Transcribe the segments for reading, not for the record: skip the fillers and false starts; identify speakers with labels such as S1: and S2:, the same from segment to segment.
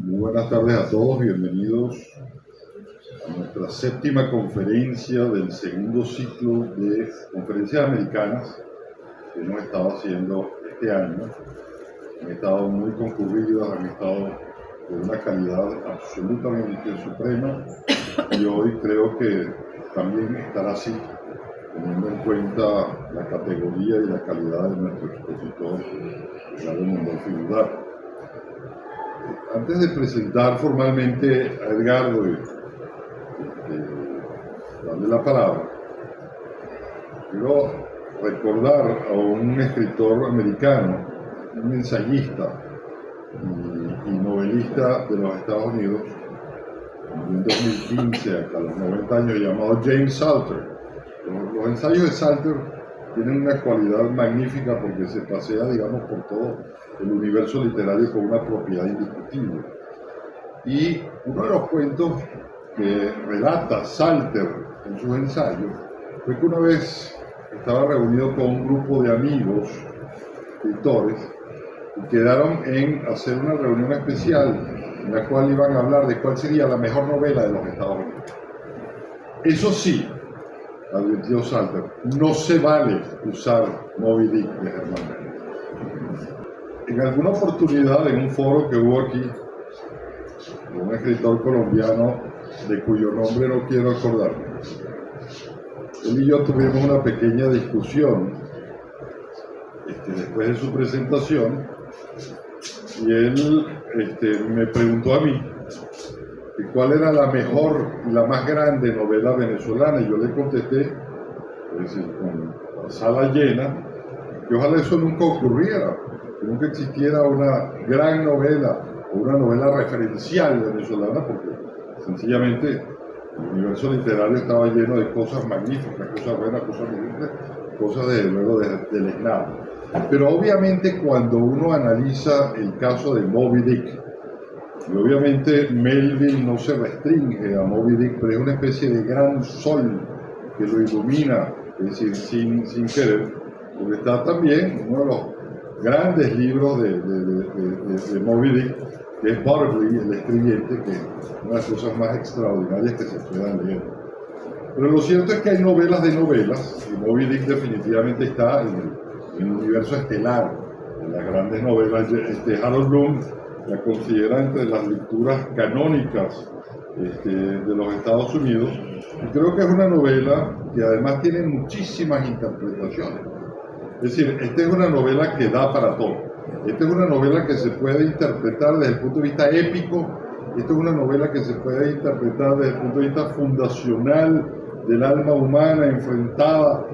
S1: Muy buenas tardes a todos, bienvenidos a nuestra séptima conferencia del segundo ciclo de conferencias americanas que hemos estado haciendo este año. Han estado muy concurridas, han estado de una calidad absolutamente suprema y hoy creo que también estará así, teniendo en cuenta la categoría y la calidad de nuestro expositor, Edgardo Mondolfi Budar. Antes de presentar formalmente a Edgardo y darle la palabra, quiero recordar a un escritor americano, un ensayista y novelista de los Estados Unidos, en 2015 hasta los 90 años, llamado James Salter. Los ensayos de Salter tienen una cualidad magnífica porque se pasea, digamos, por todo el universo literario con una propiedad indiscutible. Y uno de los cuentos que relata Salter en sus ensayos fue que una vez estaba reunido con un grupo de amigos, escritores, y quedaron en hacer una reunión especial en la cual iban a hablar de cuál sería la mejor novela de los Estados Unidos. Eso sí, advirtió Salter, no se vale usar Moby Dick de Herman Melville. En alguna oportunidad, en un foro que hubo aquí, un escritor colombiano de cuyo nombre no quiero acordarme, él y yo tuvimos una pequeña discusión después de su presentación, y él me preguntó a mí cuál era la mejor y la más grande novela venezolana, y yo le contesté, es decir, con la sala llena, que ojalá eso nunca ocurriera, que nunca existiera una gran novela o una novela referencial venezolana, porque sencillamente el universo literario estaba lleno de cosas magníficas, cosas buenas, cosas difíciles, cosas desde luego deleznables. Pero obviamente cuando uno analiza el caso de Moby Dick, y obviamente Melville no se restringe a Moby Dick, pero es una especie de gran sol que lo ilumina, es decir, sin querer, porque está también uno de los grandes libros de Moby Dick, que es Barclay, el escribiente, que es una de las cosas más extraordinarias que se puedan leer. Pero lo cierto es que hay novelas de novelas, y Moby Dick definitivamente está en el universo estelar de las grandes novelas. Harold Bloom la considera entre las lecturas canónicas de los Estados Unidos, y creo que es una novela que además tiene muchísimas interpretaciones. Es decir, esta es una novela que da para todo. Esta es una novela que se puede interpretar desde el punto de vista épico, esta es una novela que se puede interpretar desde el punto de vista fundacional del alma humana enfrentada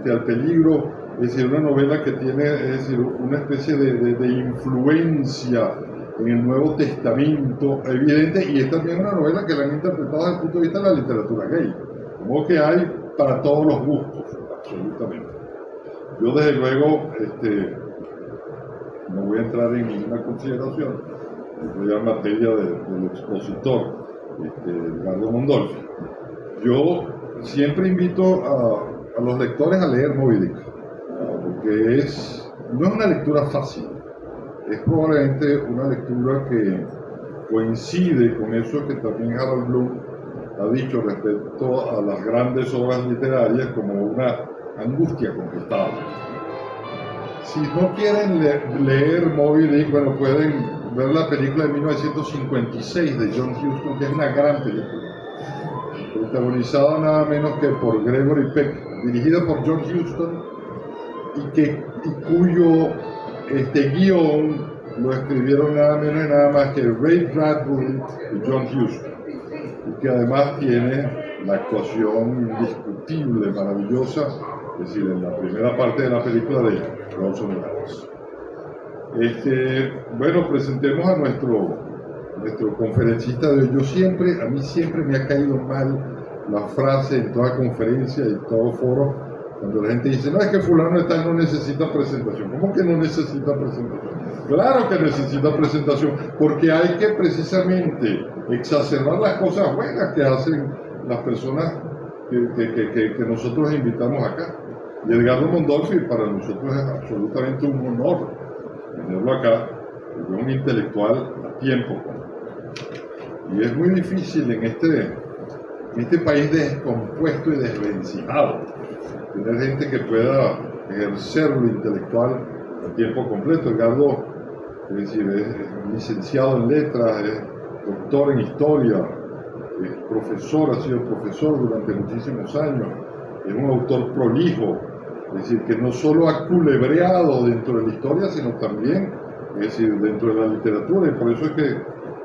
S1: al peligro, es decir, una novela que tiene, es decir, una especie de influencia en el Nuevo Testamento evidente, y es también una novela que la han interpretado desde el punto de vista de la literatura gay, como que hay para todos los gustos, absolutamente. Yo desde luego no voy a entrar en ninguna consideración, voy a materia del expositor, Edgardo Mondolfi. Yo siempre invito a los lectores a leer Moby Dick, porque no es una lectura fácil, es probablemente una lectura que coincide con eso que también Harold Bloom ha dicho respecto a las grandes obras literarias como una angustia conquistada. Si no quieren leer Moby Dick, bueno, pueden ver la película de 1956 de John Huston, que es una gran película, protagonizada nada menos que por Gregory Peck, dirigida por John Huston, y cuyo guión lo escribieron nada menos y nada más que Ray Bradbury y John Huston, y que además tiene la actuación indiscutible, maravillosa, es decir, en la primera parte de la película de Orson Welles. Bueno, presentemos a nuestro conferencista de hoy. A mí siempre me ha caído mal la frase en toda conferencia y todo foro, cuando la gente dice, no, es que fulano está, no necesita presentación. ¿Cómo que no necesita presentación? Claro que necesita presentación, porque hay que precisamente exacerbar las cosas buenas que hacen las personas que nosotros invitamos acá. Y Edgardo Mondolfi para nosotros es absolutamente un honor tenerlo acá, porque es un intelectual a tiempo Y es muy difícil en este país descompuesto y desvencijado tener gente que pueda ejercer lo intelectual a tiempo completo. Edgardo, es decir, es licenciado en letras, es doctor en historia, es profesor, ha sido profesor durante muchísimos años, es un autor prolijo, es decir, que no solo ha culebreado dentro de la historia, sino también, es decir, dentro de la literatura, y por eso es que,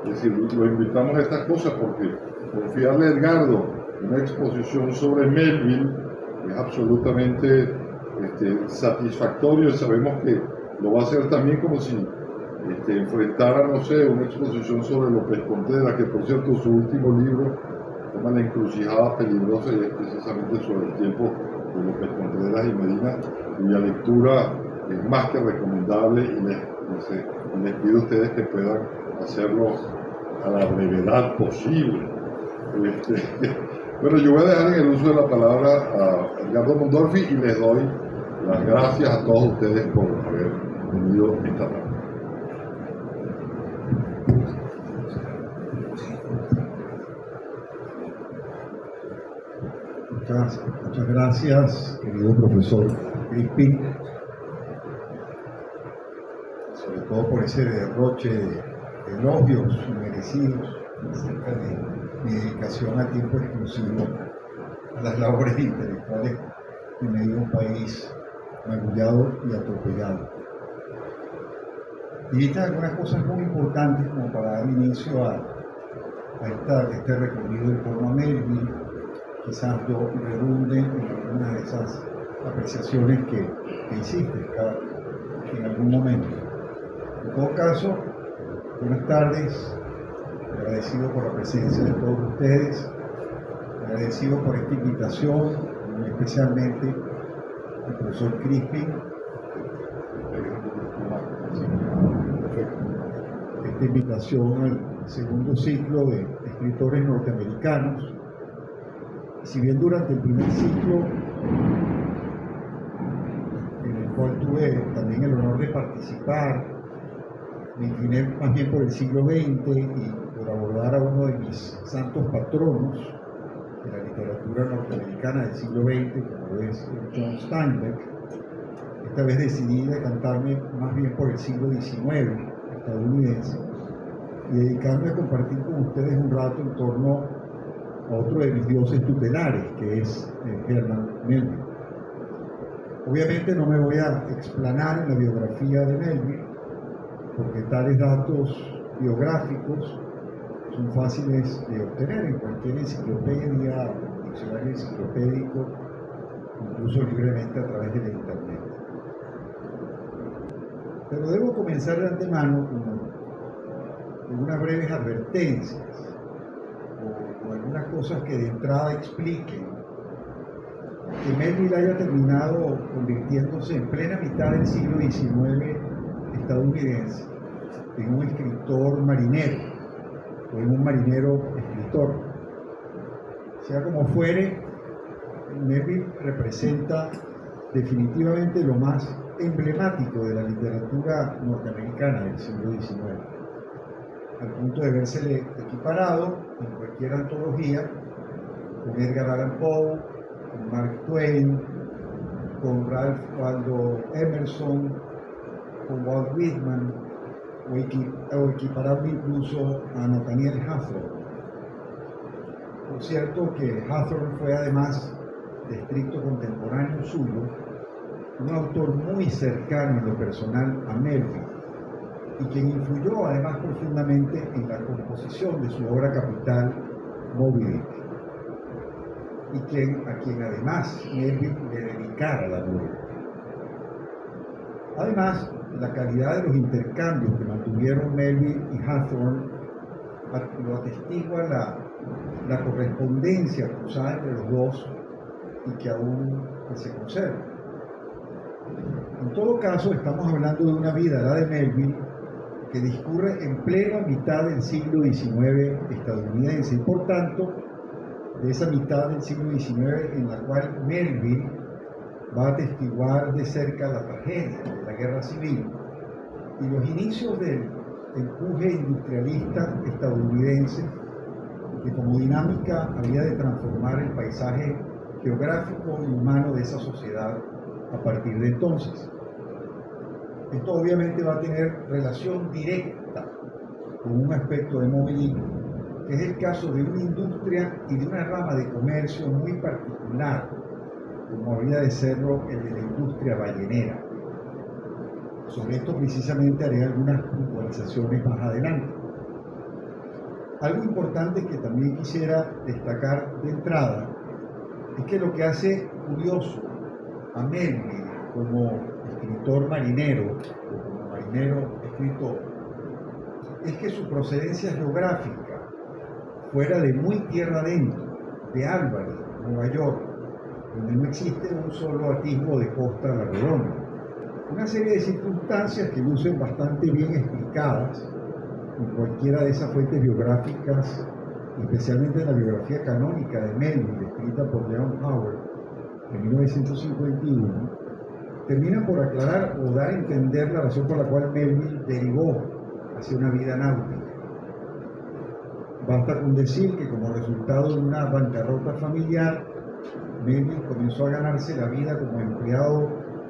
S1: es decir, lo invitamos a estas cosas, porque confiarle a Edgardo una exposición sobre Melville es absolutamente satisfactorio, y sabemos que lo va a hacer también como si enfrentara, no sé, una exposición sobre López Contreras, que por cierto su último libro se llama La encrucijada peligrosa, y es precisamente sobre el tiempo de López Contreras y Medina, cuya lectura es más que recomendable, y les pido a ustedes que puedan hacerlo a la brevedad posible. Bueno, yo voy a dejar en el uso de la palabra a Edgardo Mondolfi y les doy las gracias a todos ustedes por haber venido esta tarde.
S2: Muchas gracias, querido profesor Crispin, sobre todo por ese derroche de elogios merecidos acerca de mi dedicación a tiempo exclusivo a las labores intelectuales en medio de un país magullado y atropellado. Y vistas algunas cosas muy importantes como para dar inicio a este recorrido en torno a Melville. Quizás yo redunde en algunas de esas apreciaciones que hiciste en algún momento. En todo caso, buenas tardes, agradecido por la presencia de todos ustedes, agradecido por esta invitación, especialmente al profesor Crispin, esta invitación al segundo ciclo de escritores norteamericanos. Si bien durante el primer ciclo, en el cual tuve también el honor de participar, me incliné más bien por el siglo XX y por abordar a uno de mis santos patronos de la literatura norteamericana del siglo XX, como es John Steinbeck. Esta vez decidí decantarme más bien por el siglo XIX estadounidense y dedicarme a compartir con ustedes un rato en torno a otro de mis dioses tutelares, que es Herman Melville. Obviamente no me voy a explanar en la biografía de Melville, porque tales datos biográficos son fáciles de obtener en cualquier enciclopedia, diccionario enciclopédico, incluso libremente a través de la internet. Pero debo comenzar de antemano con unas breves advertencias o algunas cosas que de entrada expliquen que Melville haya terminado convirtiéndose en plena mitad del siglo XIX estadounidense en un escritor marinero o en un marinero escritor. Sea como fuere, Melville representa definitivamente lo más emblemático de la literatura norteamericana del siglo XIX, al punto de vérsele equiparado en cualquier antología con Edgar Allan Poe, con Mark Twain, con Ralph Waldo Emerson, con Walt Whitman, o equiparable incluso a Nathaniel Hawthorne. Por cierto que Hawthorne fue, además de estricto contemporáneo suyo, un autor muy cercano en lo personal a Melville, y quien influyó además profundamente en la composición de su obra capital, Moby Dick, y a quien además Melville le dedicara la novela. Además, la calidad de los intercambios que mantuvieron Melville y Hawthorne lo atestigua la correspondencia cruzada entre los dos y que aún se conserva. En todo caso, estamos hablando de una vida, la de Melville, que discurre en plena mitad del siglo XIX estadounidense y por tanto de esa mitad del siglo XIX en la cual Melville va a atestiguar de cerca la tragedia de la guerra civil y los inicios del empuje industrialista estadounidense que como dinámica había de transformar el paisaje geográfico y humano de esa sociedad a partir de entonces. Esto obviamente va a tener relación directa con un aspecto de Moby Dick, que es el caso de una industria y de una rama de comercio muy particular, como habría de serlo el de la industria ballenera. Sobre esto precisamente haré algunas puntualizaciones más adelante. Algo importante que también quisiera destacar de entrada es que lo que hace curioso a Melville como escritor marinero, o como marinero escritor, es que su procedencia geográfica fuera de muy tierra adentro, de Albany, Nueva York, donde no existe un solo atisbo de costa a la redonda. Una serie de circunstancias que lucen bastante bien explicadas en cualquiera de esas fuentes biográficas, especialmente en la biografía canónica de Melville, escrita por John Howard en 1951, terminan por aclarar o dar a entender la razón por la cual Melville derivó hacia una vida náutica. Basta con decir que como resultado de una bancarrota familiar, Melville comenzó a ganarse la vida como empleado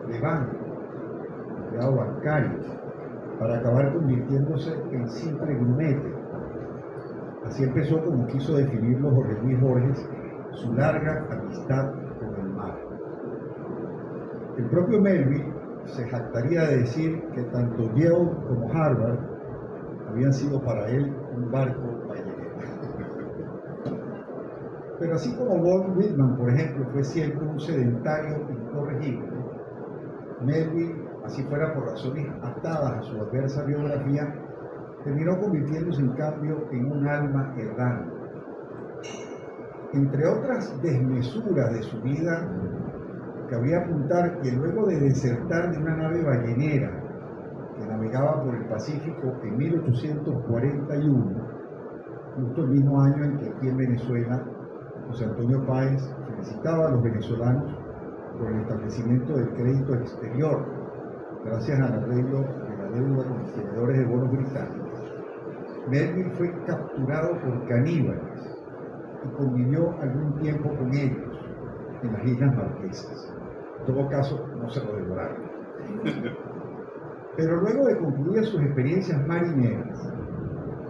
S2: de banco, empleado bancario, para acabar convirtiéndose en simple grumete. Así empezó, como quiso definirlo Jorge Luis Borges, su larga amistad con el mar. El propio Melville se jactaría de decir que tanto Yale como Harvard habían sido para él un barco ballenero. Pero así como Walt Whitman, por ejemplo, fue siempre un sedentario incorregible, Melville, así fuera por razones atadas a su adversa biografía, terminó convirtiéndose en cambio en un alma errante. Entre otras desmesuras de su vida, cabría apuntar que luego de desertar de una nave ballenera que navegaba por el Pacífico en 1841, justo el mismo año en que aquí en Venezuela José Antonio Páez felicitaba a los venezolanos por el establecimiento del crédito exterior, gracias al arreglo de la deuda con los tenedores de bonos británicos, Melville fue capturado por caníbales y convivió algún tiempo con ellos en las Islas Marquesas. En todo caso, no se lo devoraron. Pero luego de concluir sus experiencias marineras,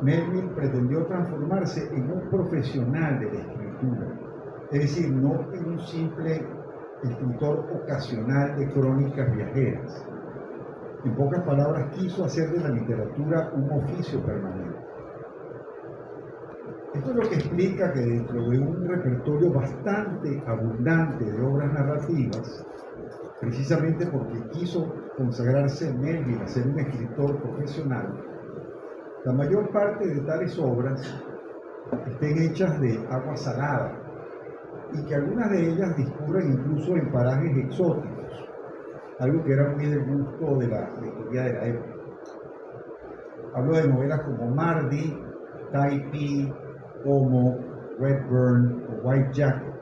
S2: Melville pretendió transformarse en un profesional de la escritura, es decir, no en un simple escritor ocasional de crónicas viajeras. En pocas palabras, quiso hacer de la literatura un oficio permanente. Esto es lo que explica que dentro de un repertorio bastante abundante de obras narrativas, precisamente porque quiso consagrarse Melville a ser un escritor profesional, la mayor parte de tales obras estén hechas de agua salada y que algunas de ellas discurren incluso en parajes exóticos, algo que era muy del gusto de la lectura de la época. Hablo de novelas como Mardi, Typee, Homo, Redburn o White Jacket,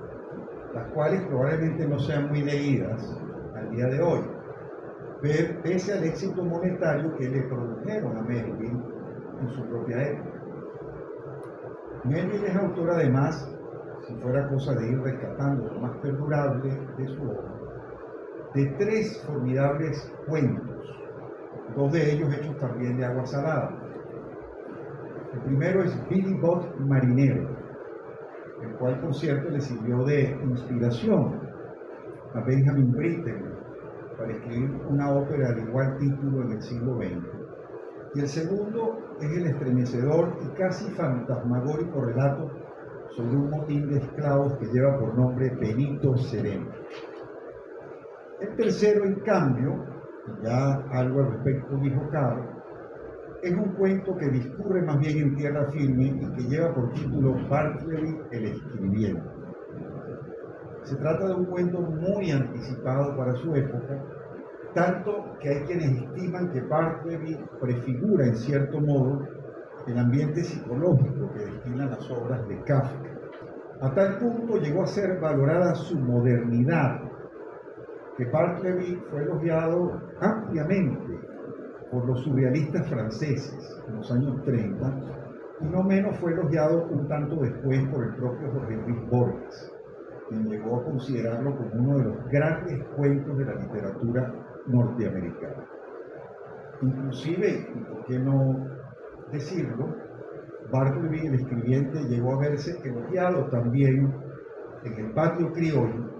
S2: las cuales probablemente no sean muy leídas al día de hoy, pese al éxito monetario que le produjeron a Melville en su propia época. Melville es autor además, si fuera cosa de ir rescatando lo más perdurable de su obra, de 3 formidables cuentos, 2 de ellos hechos también de agua salada. El primero es Billy Budd Marinero, el cual por cierto le sirvió de inspiración a Benjamin Britten para escribir una ópera de igual título en el siglo XX. Y el segundo es el estremecedor y casi fantasmagórico relato sobre un motín de esclavos que lleva por nombre Benito Sereno. El tercero, en cambio, y ya algo al respecto dijo Caro, es un cuento que discurre más bien en tierra firme y que lleva por título Bartleby el Escribiente. Se trata de un cuento muy anticipado para su época, tanto que hay quienes estiman que Bartleby prefigura en cierto modo el ambiente psicológico que destilan las obras de Kafka. A tal punto llegó a ser valorada su modernidad, que Bartleby fue elogiado ampliamente por los surrealistas franceses en los años 30 Y no menos fue elogiado un tanto después por el propio Jorge Luis Borges, quien llegó a considerarlo como uno de los grandes cuentos de la literatura norteamericana. Inclusive, y por qué no decirlo, Bartleby, el escribiente, llegó a verse elogiado también en el patio criollo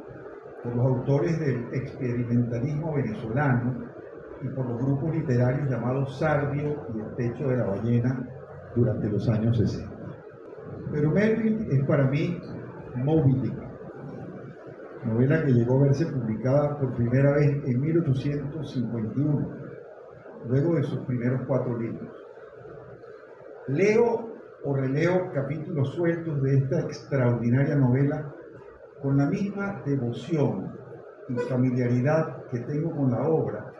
S2: por los autores del experimentalismo venezolano y por los grupos literarios llamados Sardio y El Techo de la Ballena durante los años 60. Pero Melville es para mí Moby Dick, novela que llegó a verse publicada por primera vez en 1851, luego de sus primeros 4 libros. Leo o releo capítulos sueltos de esta extraordinaria novela con la misma devoción y familiaridad que tengo con la obra,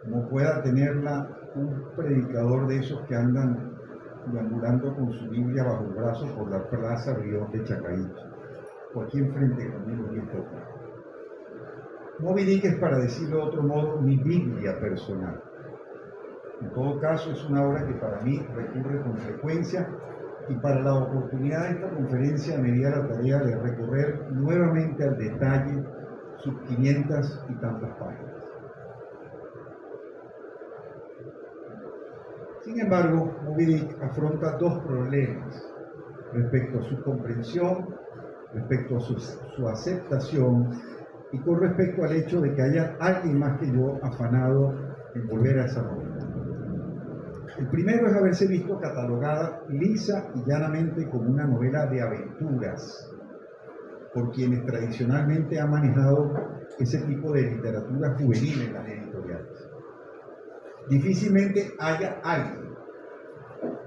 S2: como pueda tenerla un predicador de esos que andan deambulando con su Biblia bajo el brazo por la plaza Brión de Chacaíto, o aquí enfrente de Camilo y Moby Dick es, para decirlo de otro modo, mi Biblia personal. En todo caso, es una obra que para mí recurre con frecuencia, y para la oportunidad de esta conferencia me di a la tarea de recorrer nuevamente al detalle sus 500 y tantas páginas. Sin embargo, Moby Dick afronta 2 problemas respecto a su comprensión, respecto a su aceptación y con respecto al hecho de que haya alguien más que yo afanado en volver a esa novela. El primero es haberse visto catalogada lisa y llanamente como una novela de aventuras, por quienes tradicionalmente han manejado ese tipo de literatura juvenil en las editoriales. Difícilmente haya alguien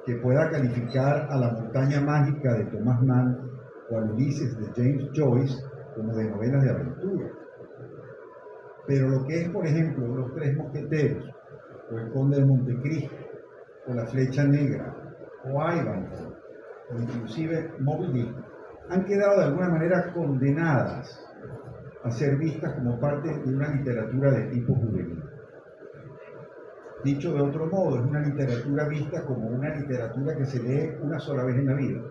S2: que pueda calificar a La montaña mágica de Thomas Mann o a Ulises de James Joyce como de novelas de aventura. Pero lo que es, por ejemplo, Los Tres Mosqueteros, o El Conde de Montecristo, o La Flecha Negra, o Ivanhoe, o inclusive Moby Dick, han quedado de alguna manera condenadas a ser vistas como parte de una literatura de tipo juvenil. Dicho de otro modo, es una literatura vista como una literatura que se lee una sola vez en la vida,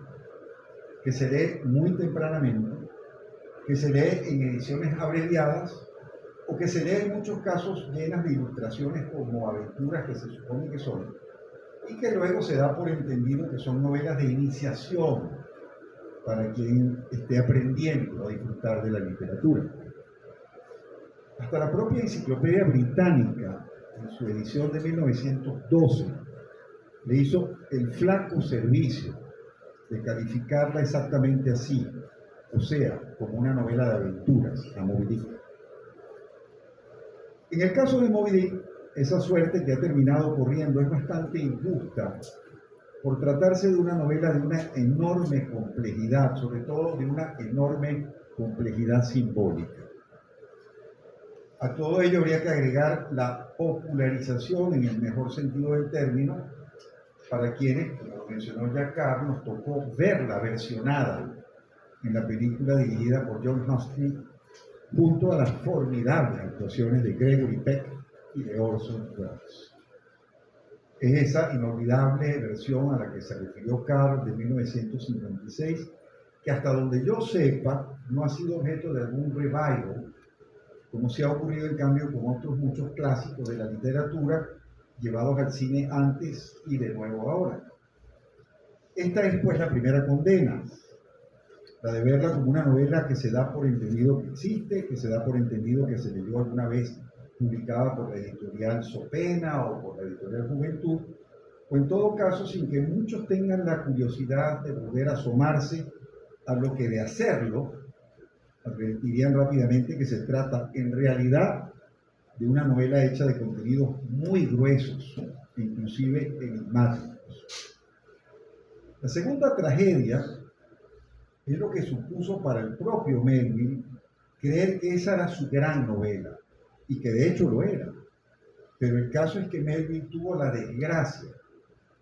S2: que se lee muy tempranamente, que se lee en ediciones abreviadas, o que se lee en muchos casos llenas de ilustraciones como aventuras que se supone que son, y que luego se da por entendido que son novelas de iniciación para quien esté aprendiendo a disfrutar de la literatura. Hasta la propia Enciclopedia Británica, en su edición de 1912, le hizo el flaco servicio de calificarla exactamente así, o sea, como una novela de aventuras, a Moby Dick. En el caso de Moby Dick, esa suerte que ha terminado corriendo es bastante injusta, por tratarse de una novela de una enorme complejidad, sobre todo de una enorme complejidad simbólica. A todo ello habría que agregar la popularización, en el mejor sentido del término, para quienes, como lo mencionó ya Carl, nos tocó verla versionada en la película dirigida por John Huston, junto a las formidables actuaciones de Gregory Peck y de Orson Welles. Es esa inolvidable versión a la que se refirió Carl de 1956, que hasta donde yo sepa no ha sido objeto de algún revival, como se ha ocurrido en cambio con otros muchos clásicos de la literatura llevados al cine antes y de nuevo ahora. Esta es pues la primera condena, la de verla como una novela que se da por entendido que existe, que se da por entendido que se leyó alguna vez publicada por la editorial Sopena o por la editorial Juventud, o en todo caso sin que muchos tengan la curiosidad de volver a asomarse a lo que de hacerlo advertirían rápidamente que se trata en realidad de una novela hecha de contenidos muy gruesos, inclusive enigmáticos. La segunda tragedia es lo que supuso para el propio Melville creer que esa era su gran novela, y que de hecho lo era. Pero el caso es que Melville tuvo la desgracia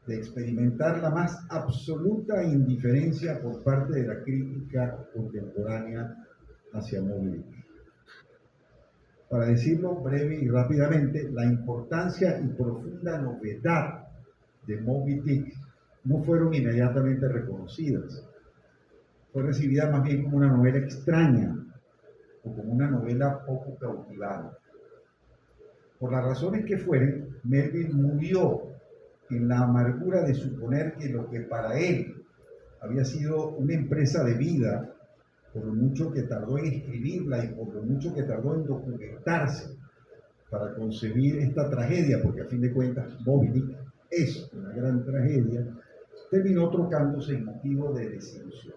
S2: de experimentar la más absoluta indiferencia por parte de la crítica contemporánea hacia Moby Dick. Para decirlo breve y rápidamente, la importancia y profunda novedad de Moby Dick no fueron inmediatamente reconocidas. Fue recibida más bien como una novela extraña o como una novela poco cautivada. Por las razones que fueren, Melville murió en la amargura de suponer que lo que para él había sido una empresa de vida, por lo mucho que tardó en escribirla y por lo mucho que tardó en documentarse para concebir esta tragedia, porque a fin de cuentas Moby Dick es una gran tragedia, terminó trocándose en motivo de desilusión.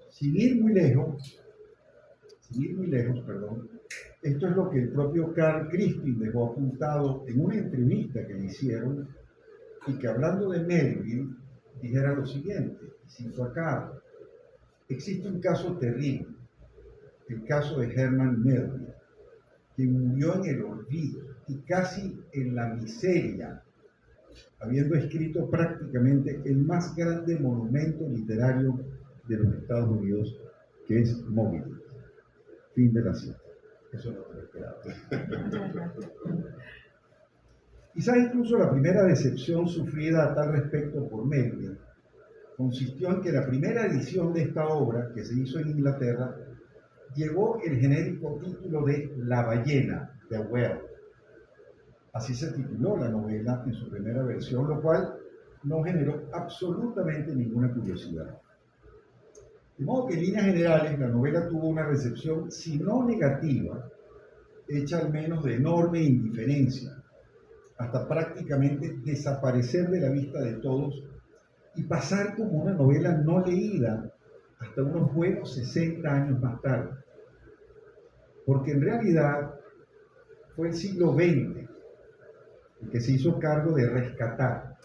S2: Sin ir muy lejos, esto es lo que el propio Carl Crispin dejó apuntado en una entrevista que le hicieron y que hablando de Melville dijera lo siguiente, y cito a Carl: existe un caso terrible, el caso de Herman Melville, que murió en el olvido y casi en la miseria, habiendo escrito prácticamente el más grande monumento literario de los Estados Unidos, que es Moby Dick. Fin de la cita. Eso no lo esperaba. Quizás incluso la primera decepción sufrida a tal respecto por Melville consistió en que la primera edición de esta obra, que se hizo en Inglaterra, llevó el genérico título de La ballena, The Whale. Así se tituló la novela en su primera versión, lo cual no generó absolutamente ninguna curiosidad. De modo que en líneas generales la novela tuvo una recepción, si no negativa, hecha al menos de enorme indiferencia, hasta prácticamente desaparecer de la vista de todos y pasar como una novela no leída hasta unos buenos 60 años más tarde. Porque en realidad fue el siglo XX el que se hizo cargo de rescatar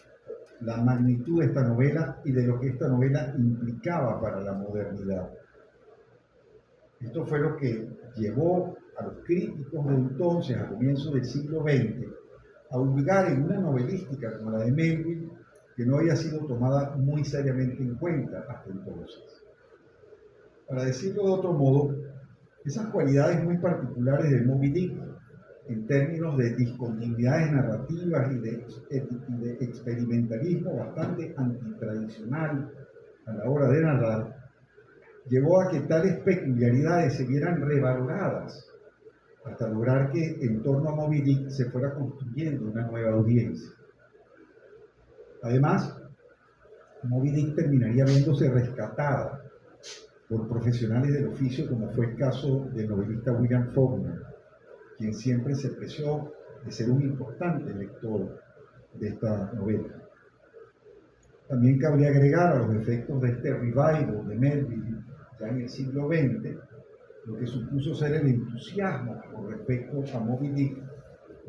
S2: la magnitud de esta novela y de lo que esta novela implicaba para la modernidad. Esto fue lo que llevó a los críticos de entonces, a comienzos del siglo XX, a hurgar en una novelística como la de Melville, que no había sido tomada muy seriamente en cuenta hasta entonces. Para decirlo de otro modo, esas cualidades muy particulares de Moby Dick, en términos de discontinuidades narrativas y de experimentalismo bastante antitradicional a la hora de narrar, llevó a que tales peculiaridades se vieran revaloradas hasta lograr que en torno a Moby Dick se fuera construyendo una nueva audiencia. Además, Moby Dick terminaría viéndose rescatada por profesionales del oficio, como fue el caso del novelista William Faulkner, quien siempre se preció de ser un importante lector de esta novela. También cabría agregar a los efectos de este revival de Melville ya en el siglo XX, lo que supuso ser el entusiasmo con respecto a Moby Dick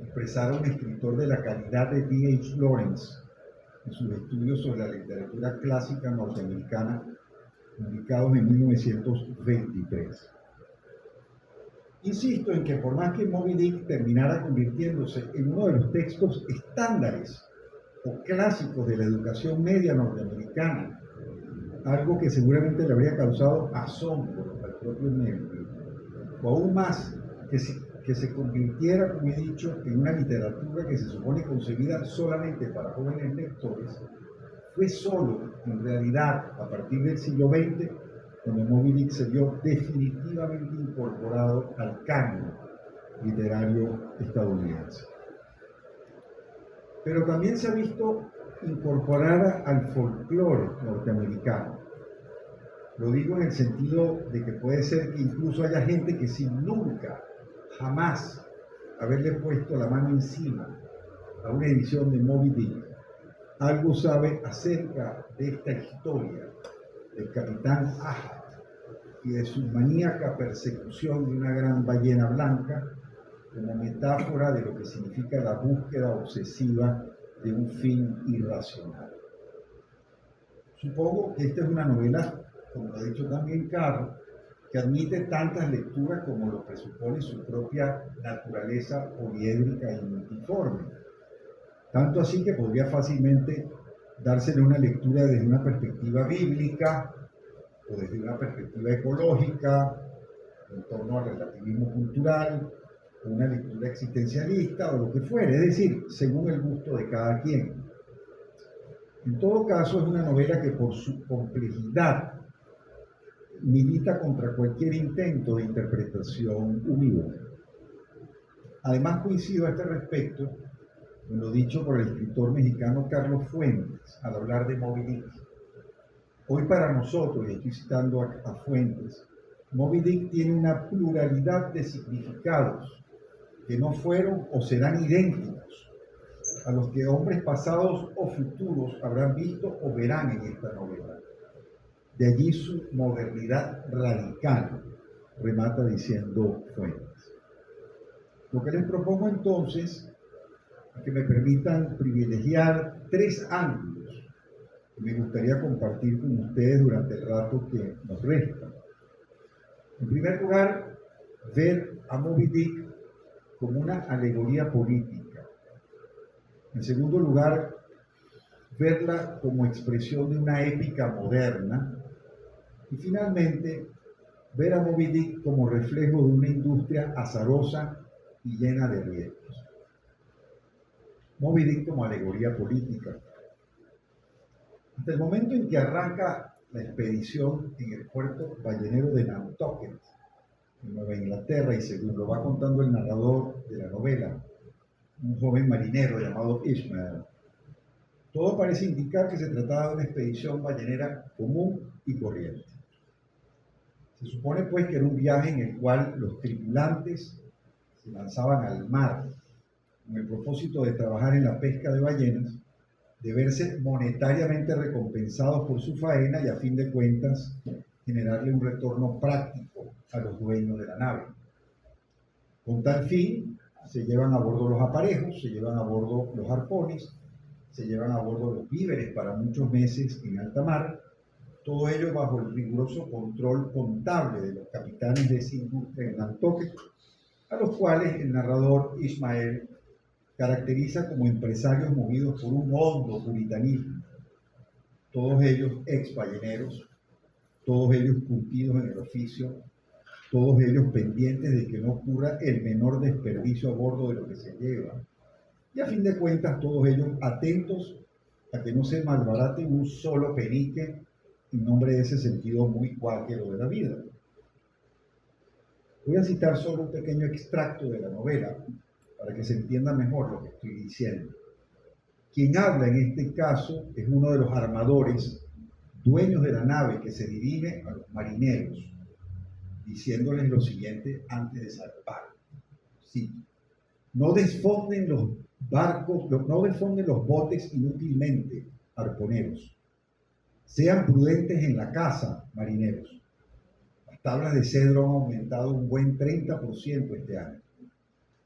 S2: expresado un escritor de la calidad de D.H. Lawrence en sus estudios sobre la literatura clásica norteamericana, publicados en 1923. Insisto en que por más que Moby Dick terminara convirtiéndose en uno de los textos estándares o clásicos de la educación media norteamericana, algo que seguramente le habría causado asombro al propio Melville, o aún más que se convirtiera, como he dicho, en una literatura que se supone concebida solamente para jóvenes lectores, fue solo, en realidad, a partir del siglo XX, cuando Moby Dick se vio definitivamente incorporado al canon literario estadounidense. Pero también se ha visto incorporada al folclore norteamericano. Lo digo en el sentido de que puede ser que incluso haya gente que sin nunca, jamás haberle puesto la mano encima a una edición de Moby Dick, algo sabe acerca de esta historia del capitán Ahab y de su maníaca persecución de una gran ballena blanca como metáfora de lo que significa la búsqueda obsesiva de un fin irracional. Supongo que esta es una novela, como lo ha dicho también Carlos, que admite tantas lecturas como lo presupone su propia naturaleza poliédrica y multiforme. Tanto así que podría fácilmente dársele una lectura desde una perspectiva bíblica o desde una perspectiva ecológica, en torno al relativismo cultural, o una lectura existencialista o lo que fuere, es decir, según el gusto de cada quien. En todo caso, es una novela que por su complejidad milita contra cualquier intento de interpretación unívoca. Además, coincido a este respecto con lo dicho por el escritor mexicano Carlos Fuentes al hablar de Moby Dick. Hoy para nosotros, y estoy citando a Fuentes, Moby Dick tiene una pluralidad de significados que no fueron o serán idénticos a los que hombres pasados o futuros habrán visto o verán en esta novela. De allí su modernidad radical, remata diciendo Fuentes. Lo que les propongo entonces es que me permitan privilegiar 3 ángulos que me gustaría compartir con ustedes durante el rato que nos resta. En primer lugar, ver a Moby Dick como una alegoría política. En segundo lugar, verla como expresión de una épica moderna. Y finalmente, ver a Moby Dick como reflejo de una industria azarosa y llena de riesgos. Moby Dick como alegoría política. Hasta el momento en que arranca la expedición en el puerto ballenero de Nantucket, en Nueva Inglaterra, y según lo va contando el narrador de la novela, un joven marinero llamado Ishmael, todo parece indicar que se trataba de una expedición ballenera común y corriente. Se supone pues que era un viaje en el cual los tripulantes se lanzaban al mar con el propósito de trabajar en la pesca de ballenas, de verse monetariamente recompensados por su faena y a fin de cuentas generarle un retorno práctico a los dueños de la nave. Con tal fin, se llevan a bordo los aparejos, se llevan a bordo los arpones, se llevan a bordo los víveres para muchos meses en alta mar, todo ello bajo el riguroso control contable de los capitanes de esa industria en Nantucket, a los cuales el narrador Ishmael caracteriza como empresarios movidos por un hondo puritanismo, todos ellos ex balleneros, todos ellos curtidos en el oficio, todos ellos pendientes de que no ocurra el menor desperdicio a bordo de lo que se lleva, y a fin de cuentas todos ellos atentos a que no se malbarate un solo penique en nombre de ese sentido muy cuáquero de la vida. Voy a citar solo un pequeño extracto de la novela para que se entienda mejor lo que estoy diciendo. Quien habla en este caso es uno de los armadores, dueños de la nave, que se dirige a los marineros, diciéndoles lo siguiente antes de zarpar. Sí, no desfonden los barcos, no desfonden los botes inútilmente, arponeros. Sean prudentes en la caza, marineros. Las tablas de cedro han aumentado un buen 30% este año.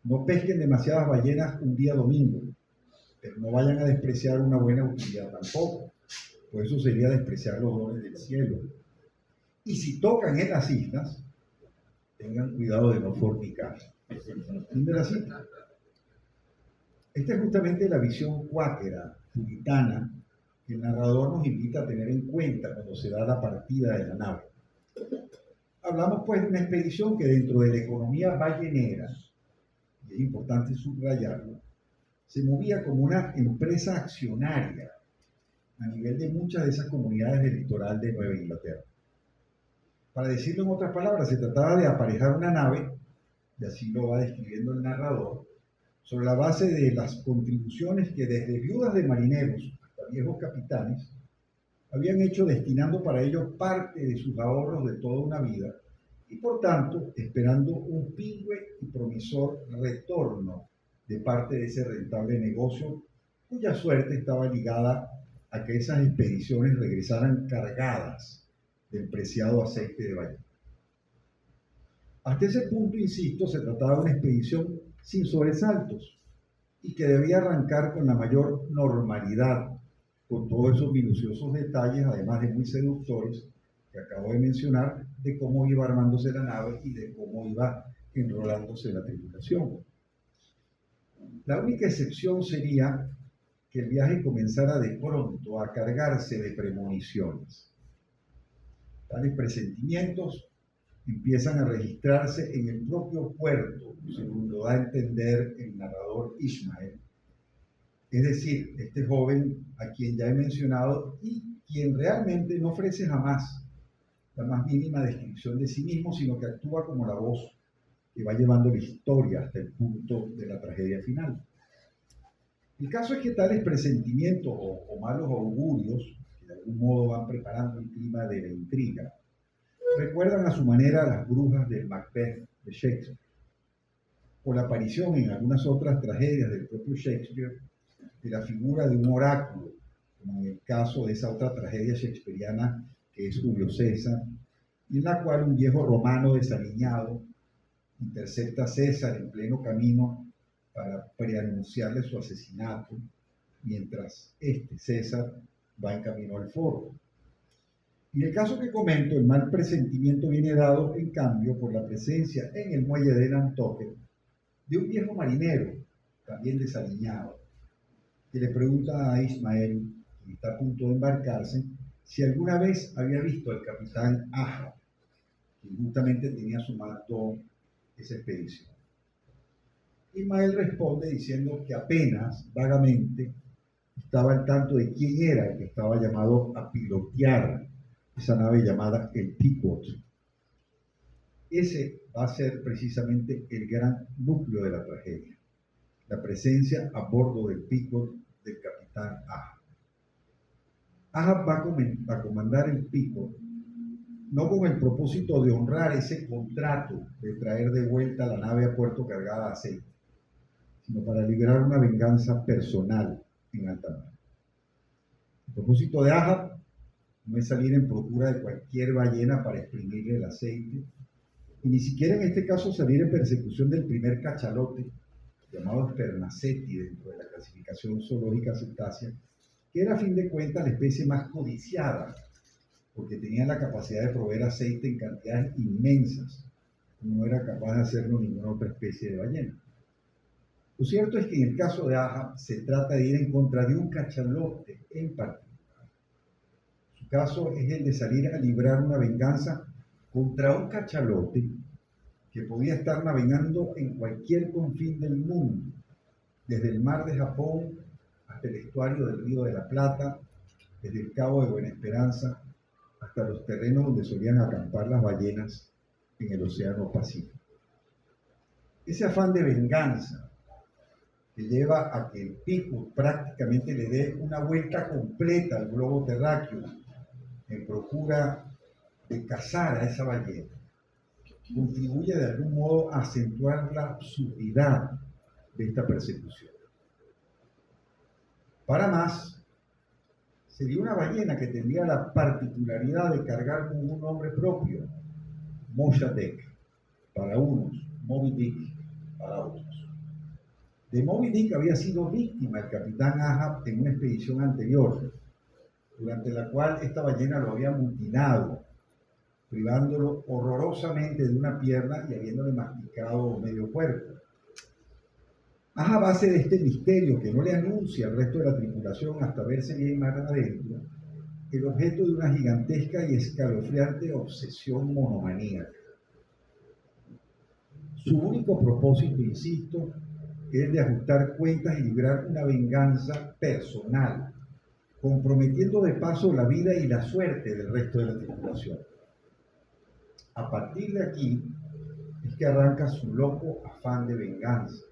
S2: No pesquen demasiadas ballenas un día domingo, pero no vayan a despreciar una buena utilidad tampoco, pues eso sería despreciar los dones del cielo. Y si tocan en las islas, tengan cuidado de no fornicar. Fin de la cita. Esta es justamente la visión cuáquera, puritana, que el narrador nos invita a tener en cuenta cuando se da la partida de la nave. Hablamos pues de una expedición que dentro de la economía ballenera, y es importante subrayarlo, se movía como una empresa accionaria a nivel de muchas de esas comunidades del litoral de Nueva Inglaterra. Para decirlo en otras palabras, se trataba de aparejar una nave, y así lo va describiendo el narrador, sobre la base de las contribuciones que desde viudas de marineros hasta viejos capitanes habían hecho destinando para ello parte de sus ahorros de toda una vida y por tanto esperando un pingüe y promisor retorno de parte de ese rentable negocio cuya suerte estaba ligada a que esas expediciones regresaran cargadas del preciado aceite de ballena. Hasta ese punto, insisto, se trataba de una expedición sin sobresaltos y que debía arrancar con la mayor normalidad, con todos esos minuciosos detalles, además de muy seductores, que acabo de mencionar, de cómo iba armándose la nave y de cómo iba enrolándose la tripulación. La única excepción sería que el viaje comenzara de pronto a cargarse de premoniciones. Tales presentimientos empiezan a registrarse en el propio puerto, según lo da a entender el narrador Ishmael, Es decir, este joven a quien ya he mencionado y quien realmente no ofrece jamás la más mínima descripción de sí mismo, sino que actúa como la voz que va llevando la historia hasta el punto de la tragedia final. El caso es que tales presentimientos o malos augurios, que de algún modo van preparando el clima de la intriga, recuerdan a su manera a las brujas del Macbeth de Shakespeare, o la aparición en algunas otras tragedias del propio Shakespeare de la figura de un oráculo, como en el caso de esa otra tragedia shakespeariana que es Julio César, y en la cual un viejo romano desaliñado intercepta a César en pleno camino para preanunciarle su asesinato, mientras César, va en camino al foro. En el caso que comento, el mal presentimiento viene dado, en cambio, por la presencia en el muelle de Nantucket de un viejo marinero, también desaliñado, que le pregunta a Ismael, que está a punto de embarcarse, si alguna vez había visto al capitán Ahab, que justamente tenía a su mando esa expedición. Ismael responde diciendo que apenas, vagamente, estaba al tanto de quién era el que estaba llamado a pilotear esa nave llamada el Pequod. Ese va a ser precisamente el gran núcleo de la tragedia, la presencia a bordo del Pequod del capitán Ahab. Ahab va a comandar el Pequod no con el propósito de honrar ese contrato de traer de vuelta la nave a puerto cargada de aceite, sino para librar una venganza personal en alta mar. El propósito de Ahab no es salir en procura de cualquier ballena para exprimirle el aceite, y ni siquiera en este caso salir en persecución del primer cachalote, llamado Spermaceti dentro de la clasificación zoológica cetácea, que era a fin de cuentas la especie más codiciada, porque tenía la capacidad de proveer aceite en cantidades inmensas, como no era capaz de hacerlo ninguna otra especie de ballena. Lo cierto es que en el caso de Ahab se trata de ir en contra de un cachalote en particular. Su caso es el de salir a librar una venganza contra un cachalote que podía estar navegando en cualquier confín del mundo, desde el mar de Japón hasta el estuario del Río de la Plata, desde el Cabo de Buena Esperanza hasta los terrenos donde solían acampar las ballenas en el Océano Pacífico. Ese afán de venganza que lleva a que el Pequod prácticamente le dé una vuelta completa al globo terráqueo en procura de cazar a esa ballena, contribuye de algún modo a acentuar la absurdidad de esta persecución. Para más, sería una ballena que tendría la particularidad de cargar con un nombre propio, Mossadegh para unos, Moby Dick para otros. De Moby Dick había sido víctima el capitán Ahab en una expedición anterior, durante la cual esta ballena lo había mutilado, privándolo horrorosamente de una pierna y habiéndole masticado medio cuerpo. Ahab hace de este misterio que no le anuncia al resto de la tripulación hasta verse bien más adentro, el objeto de una gigantesca y escalofriante obsesión monomaníaca. Su único propósito, insisto, es de ajustar cuentas y librar una venganza personal, comprometiendo de paso la vida y la suerte del resto de la tripulación. A partir de aquí es que arranca su loco afán de venganza.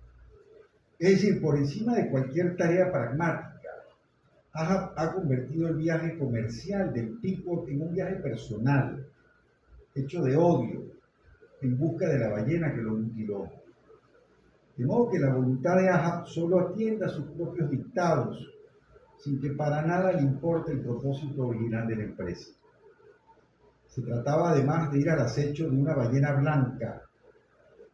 S2: Es decir, por encima de cualquier tarea pragmática, Ahab ha convertido el viaje comercial del Pequod en un viaje personal, hecho de odio, en busca de la ballena que lo mutiló. De modo que la voluntad de Ahab solo atiende a sus propios dictados, sin que para nada le importe el propósito original de la empresa. Se trataba además de ir al acecho de una ballena blanca,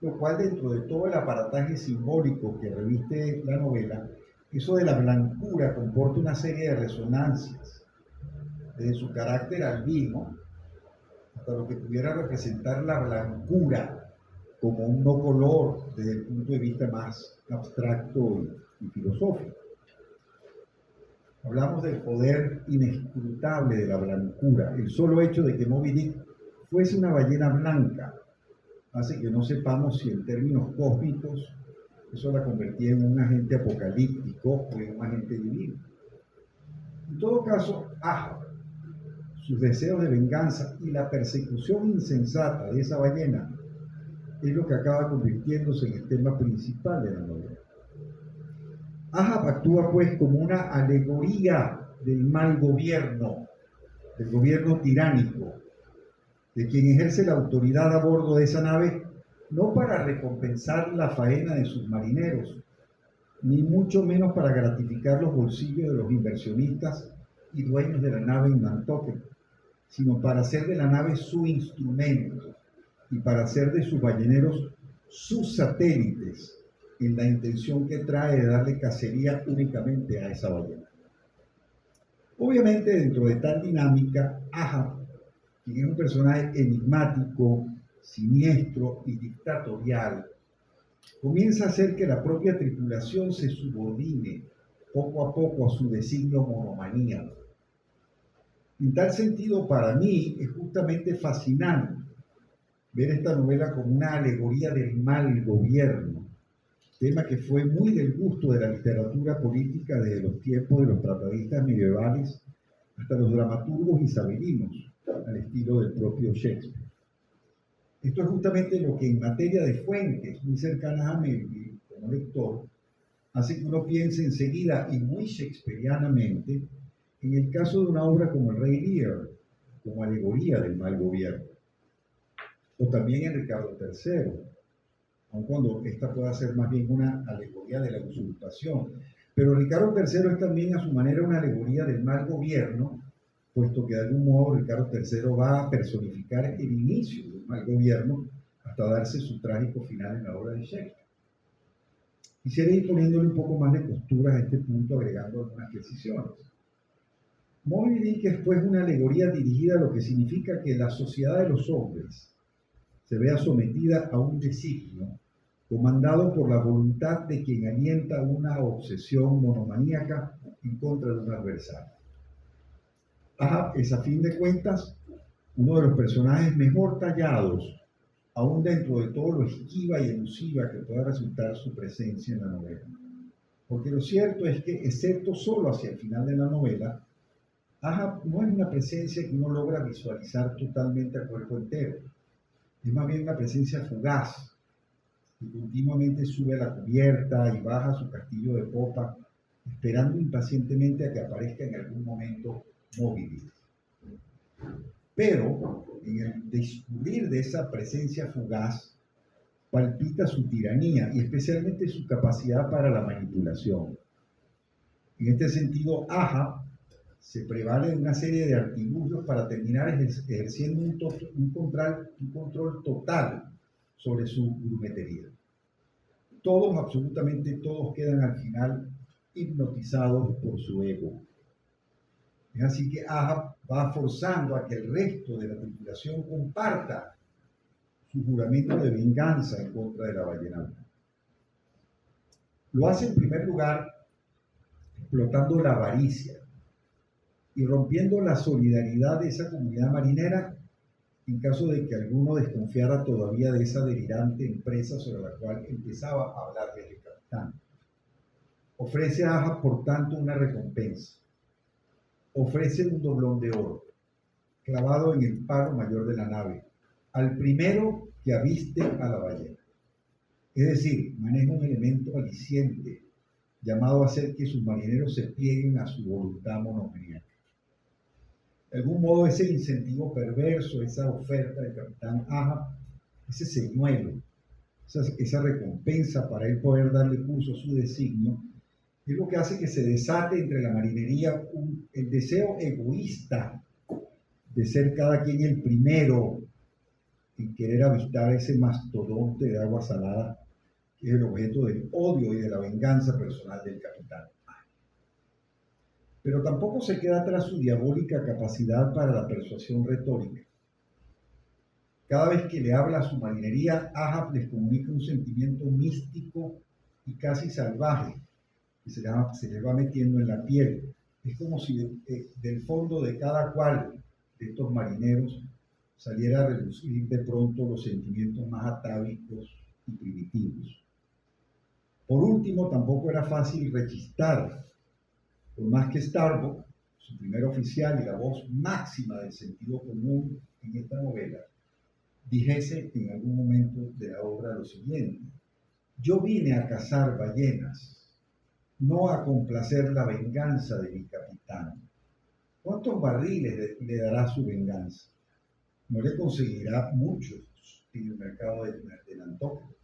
S2: lo cual dentro de todo el aparataje simbólico que reviste la novela, eso de la blancura comporta una serie de resonancias, desde su carácter albino hasta lo que pudiera representar la blancura como un no color desde el punto de vista más abstracto y filosófico. Hablamos del poder inescrutable de la blancura. El solo hecho de que Moby Dick fuese una ballena blanca hace que no sepamos si en términos cósmicos Eso la convertía en un agente apocalíptico o en un agente divino. En todo caso, Ahab, sus deseos de venganza y la persecución insensata de esa ballena es lo que acaba convirtiéndose en el tema principal de la novela. Ahab actúa pues como una alegoría del mal gobierno, del gobierno tiránico, de quien ejerce la autoridad a bordo de esa nave, no para recompensar la faena de sus marineros, ni mucho menos para gratificar los bolsillos de los inversionistas y dueños de la nave en Nantucket, sino para hacer de la nave su instrumento y para hacer de sus balleneros sus satélites, en la intención que trae de darle cacería únicamente a esa ballena. Obviamente, dentro de tal dinámica, Ahab, quien es un personaje enigmático, siniestro y dictatorial, comienza a hacer que la propia tripulación se subordine poco a poco a su designio monomaníaco. En tal sentido, para mí es justamente fascinante ver esta novela como una alegoría del mal gobierno, tema que fue muy del gusto de la literatura política desde los tiempos de los tratadistas medievales hasta los dramaturgos isabelinos, al estilo del propio Shakespeare. Esto es justamente lo que en materia de fuentes muy cercanas a Melville, como lector, hace que uno piense enseguida y muy shakespearianamente en el caso de una obra como El Rey Lear, como alegoría del mal gobierno, o también en Ricardo III, aun cuando esta pueda ser más bien una alegoría de la usurpación. Pero Ricardo III es también a su manera una alegoría del mal gobierno, puesto que de algún modo Ricardo III va a personificar el inicio del mal gobierno hasta darse su trágico final en la obra de Shakespeare. Quisiera ir poniéndole un poco más de costuras a este punto, agregando algunas precisiones. Moby Dick es pues una alegoría dirigida a lo que significa que la sociedad de los hombres se vea sometida a un designio comandado por la voluntad de quien alienta una obsesión monomaníaca en contra de un adversario. Ahab es, a fin de cuentas, uno de los personajes mejor tallados, aún dentro de todo lo esquiva y elusiva que pueda resultar su presencia en la novela. Porque lo cierto es que, excepto solo hacia el final de la novela, Ahab no es una presencia que uno logra visualizar totalmente a cuerpo entero. Es más bien una presencia fugaz, que continuamente sube a la cubierta y baja a su castillo de popa, esperando impacientemente a que aparezca en algún momento Moby Dick. Pero en el descubrir de esa presencia fugaz, palpita su tiranía y especialmente su capacidad para la manipulación. En este sentido, Ahab se prevale de una serie de artilugios para terminar ejerciendo un control total sobre su grumetería. Todos, absolutamente todos, quedan al final hipnotizados por su ego. Es así que Ahab va forzando a que el resto de la tripulación comparta su juramento de venganza en contra de la ballena. Lo hace en primer lugar explotando la avaricia y rompiendo la solidaridad de esa comunidad marinera en caso de que alguno desconfiara todavía de esa delirante empresa sobre la cual empezaba a hablarle el capitán. Ofrece a Ahab, por tanto, una recompensa. Ofrece un doblón de oro, clavado en el palo mayor de la nave, al primero que aviste a la ballena. Es decir, maneja un elemento aliciente, llamado a hacer que sus marineros se plieguen a su voluntad monomaníaca. De algún modo, ese incentivo perverso, esa oferta del capitán Ahab, ese señuelo, esa recompensa para él poder darle curso a su designio, es lo que hace que se desate entre la marinería el deseo egoísta de ser cada quien el primero en querer avistar a ese mastodonte de agua salada, que es el objeto del odio y de la venganza personal del capitán. Pero tampoco se queda atrás su diabólica capacidad para la persuasión retórica. Cada vez que le habla a su marinería, Ahab les comunica un sentimiento místico y casi salvaje, que se les va metiendo en la piel. Es como si del fondo de cada cual de estos marineros saliera a relucir de pronto los sentimientos más atávicos y primitivos. Por último, tampoco era fácil rechistar, por más que Starbuck, su primer oficial y la voz máxima del sentido común en esta novela, dijese en algún momento de la obra lo siguiente: yo vine a cazar ballenas, no a complacer la venganza de mi capitán. ¿Cuántos barriles le dará su venganza? No le conseguirá muchos en el mercado de Nantucket,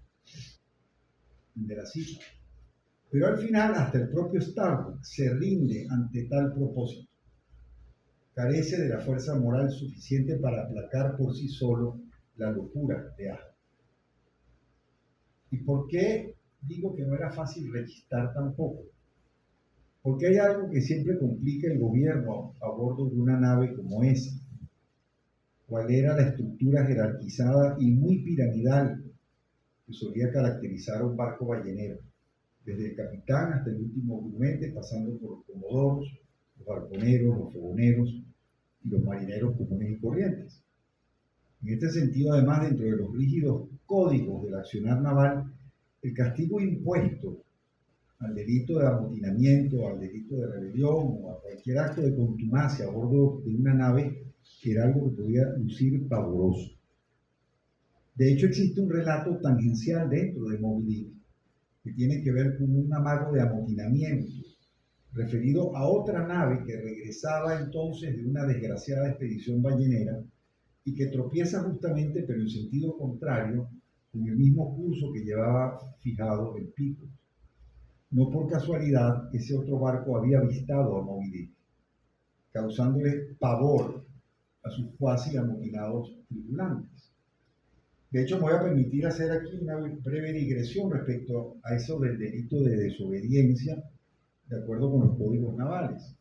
S2: de la cita. Pero al final hasta el propio Starbuck se rinde ante tal propósito. Carece de la fuerza moral suficiente para aplacar por sí solo la locura de Ahab. ¿Y por qué digo que no era fácil rechistar tampoco? Porque hay algo que siempre complica el gobierno a bordo de una nave como esa. ¿Cuál era la estructura jerarquizada y muy piramidal que solía caracterizar a un barco ballenero? Desde el capitán hasta el último grumete, pasando por los comodoros, los barconeros, los fogoneros y los marineros comunes y corrientes. En este sentido, además, dentro de los rígidos códigos del accionar naval, el castigo impuesto al delito de amotinamiento, al delito de rebelión o a cualquier acto de contumacia a bordo de una nave era algo que podía lucir pavoroso. De hecho, existe un relato tangencial dentro de Moby Dick que tiene que ver con un amago de amotinamiento, referido a otra nave que regresaba entonces de una desgraciada expedición ballenera y que tropieza justamente, pero en sentido contrario, con el mismo curso que llevaba fijado el Pico. No por casualidad, ese otro barco había avistado a Moby Dick, causándole pavor a sus cuasi amotinados tripulantes. De hecho, me voy a permitir hacer aquí una breve digresión respecto a eso del delito de desobediencia de acuerdo con los códigos navales.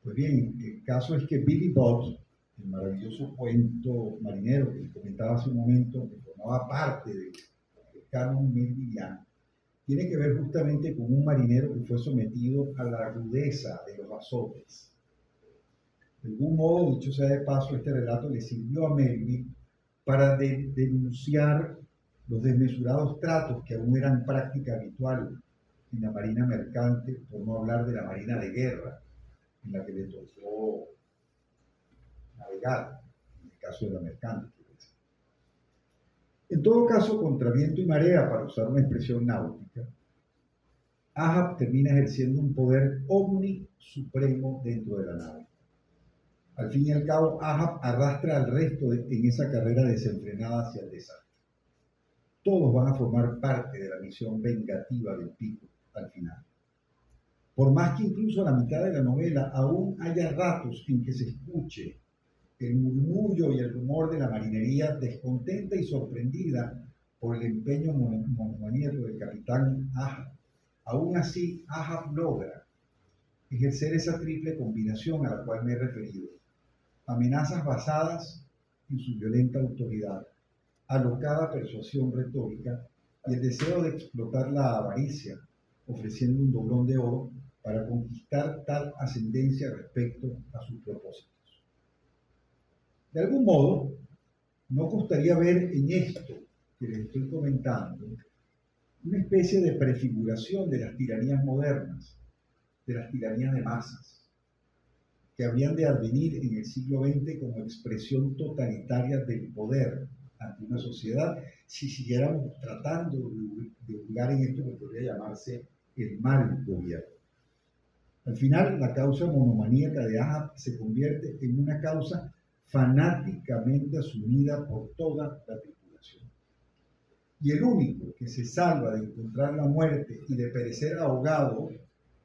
S2: Pues bien, el caso es que Billy Bob, el maravilloso cuento marinero que les comentaba hace un momento, que formaba parte del canon melvilliano, tiene que ver justamente con un marinero que fue sometido a la rudeza de los azotes. De algún modo, dicho sea de paso, este relato le sirvió a Melville para denunciar los desmesurados tratos que aún eran práctica habitual en la marina mercante, por no hablar de la marina de guerra, en la que le tocó navegar, en el caso de la mercante. En todo caso, contra viento y marea, para usar una expresión náutica, Ahab termina ejerciendo un poder omni supremo dentro de la nave. Al fin y al cabo, Ahab arrastra al resto en esa carrera desenfrenada hacia el desastre. Todos van a formar parte de la misión vengativa del Pico al final. Por más que incluso a la mitad de la novela aún haya ratos en que se escuche el murmullo y el rumor de la marinería descontenta y sorprendida por el empeño monomaníaco del capitán Ahab, aún así Ahab logra ejercer esa triple combinación a la cual me he referido: amenazas basadas en su violenta autoridad, alocada persuasión retórica y el deseo de explotar la avaricia, ofreciendo un doblón de oro para conquistar tal ascendencia respecto a sus propósitos. De algún modo, no costaría ver en esto que les estoy comentando una especie de prefiguración de las tiranías modernas, de las tiranías de masas, que habían de advenir en el siglo XX como expresión totalitaria del poder ante una sociedad, si siguiéramos tratando de hurgar en esto que podría llamarse el mal gobierno. Al final, la causa monomaníaca de Ahab se convierte en una causa fanáticamente asumida por toda la tripulación. Y el único que se salva de encontrar la muerte y de perecer ahogado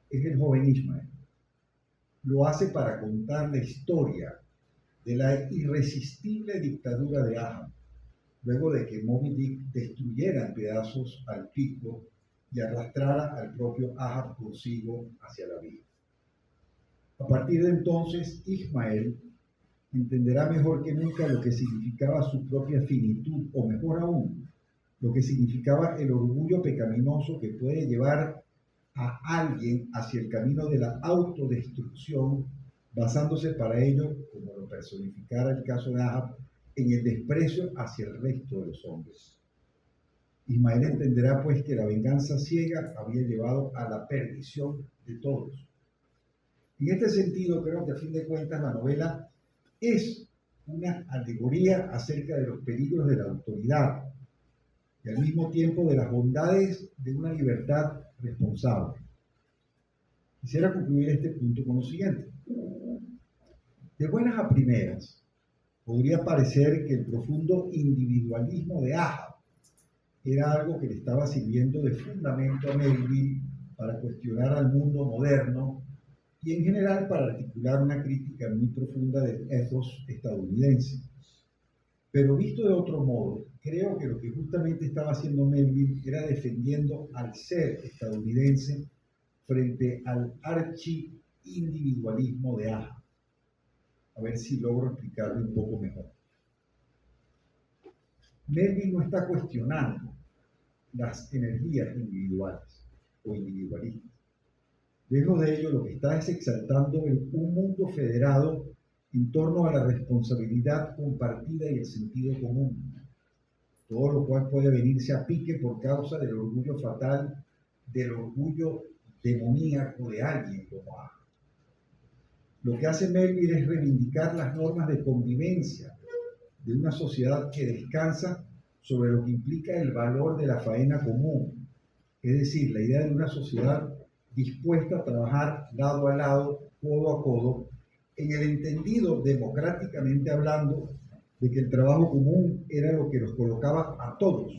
S2: es el joven Ismael. Lo hace para contar la historia de la irresistible dictadura de Ahab, luego de que Moby Dick destruyera en pedazos al Pico y arrastrara al propio Ahab consigo hacia la vida. A partir de entonces, Ismael entenderá mejor que nunca lo que significaba su propia finitud, o mejor aún, lo que significaba el orgullo pecaminoso que puede llevar a alguien hacia el camino de la autodestrucción, basándose para ello, como lo personificara el caso de Ahab, en el desprecio hacia el resto de los hombres. Ismael entenderá pues que la venganza ciega había llevado a la perdición de todos. En este sentido, creo que a fin de cuentas la novela es una alegoría acerca de los peligros de la autoridad y al mismo tiempo de las bondades de una libertad responsable. Quisiera concluir este punto con lo siguiente. De buenas a primeras, podría parecer que el profundo individualismo de Ahab era algo que le estaba sirviendo de fundamento a Melville para cuestionar al mundo moderno y en general para articular una crítica muy profunda del ethos estadounidense. Pero visto de otro modo, creo que lo que justamente estaba haciendo Melville era defendiendo al ser estadounidense frente al archi-individualismo de Ahab. A ver si logro explicarlo un poco mejor. Melville no está cuestionando las energías individuales o individualistas. Lejos de ello, lo que está es exaltando un mundo federado en torno a la responsabilidad compartida y el sentido común, todo lo cual puede venirse a pique por causa del orgullo fatal, del orgullo demoníaco de alguien como Ahab. Lo que hace Melville es reivindicar las normas de convivencia de una sociedad que descansa sobre lo que implica el valor de la faena común, es decir, la idea de una sociedad dispuesta a trabajar lado a lado, codo a codo, en el entendido, democráticamente hablando, de que el trabajo común era lo que los colocaba a todos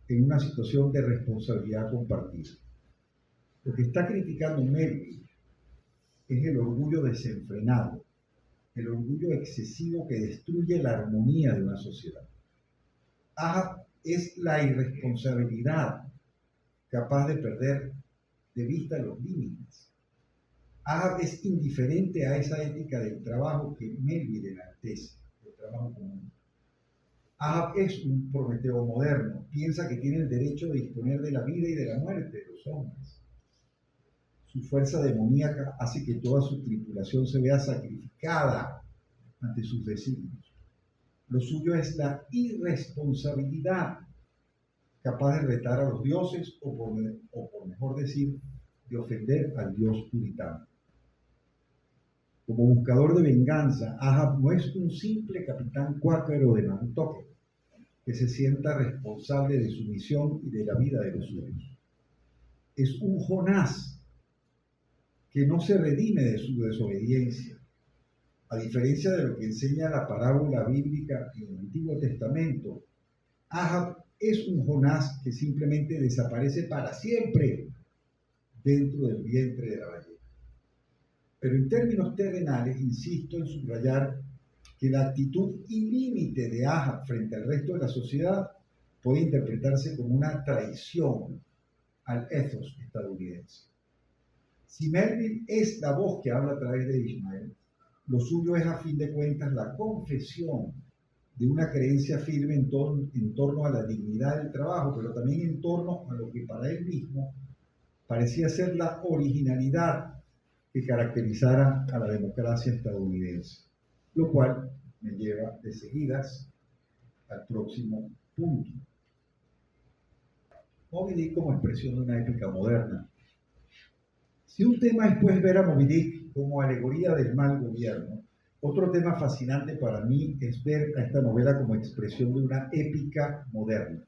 S2: en una situación de responsabilidad compartida. Lo que está criticando Melville es el orgullo desenfrenado, el orgullo excesivo que destruye la armonía de una sociedad. Ahab es la irresponsabilidad capaz de perder de vista los límites. Ahab es indiferente a esa ética del trabajo que Melville enaltece, el trabajo común. Ahab es un Prometeo moderno, piensa que tiene el derecho de disponer de la vida y de la muerte de los hombres. Su fuerza demoníaca hace que toda su tripulación se vea sacrificada ante sus designios. Lo suyo es la irresponsabilidad, capaz de retar a los dioses o por mejor decir, de ofender al dios puritano. Como buscador de venganza, Ahab no es un simple capitán cuáquero de Nantucket que se sienta responsable de su misión y de la vida de los suyos. Es un Jonás que no se redime de su desobediencia. A diferencia de lo que enseña la parábola bíblica en el Antiguo Testamento, Ahab es un Jonás que simplemente desaparece para siempre dentro del vientre de la ballena. Pero en términos terrenales, insisto en subrayar que la actitud ilímite de Ahab frente al resto de la sociedad puede interpretarse como una traición al ethos estadounidense. Si Melville es la voz que habla a través de Ismael, lo suyo es a fin de cuentas la confesión de una creencia firme en torno a la dignidad del trabajo, pero también en torno a lo que para él mismo parecía ser la originalidad que caracterizara a la democracia estadounidense, lo cual me lleva de seguidas al próximo punto. Moby Dick como expresión de una épica moderna. Si un tema es pues ver a Moby Dick como alegoría del mal gobierno, otro tema fascinante para mí es ver a esta novela como expresión de una épica moderna.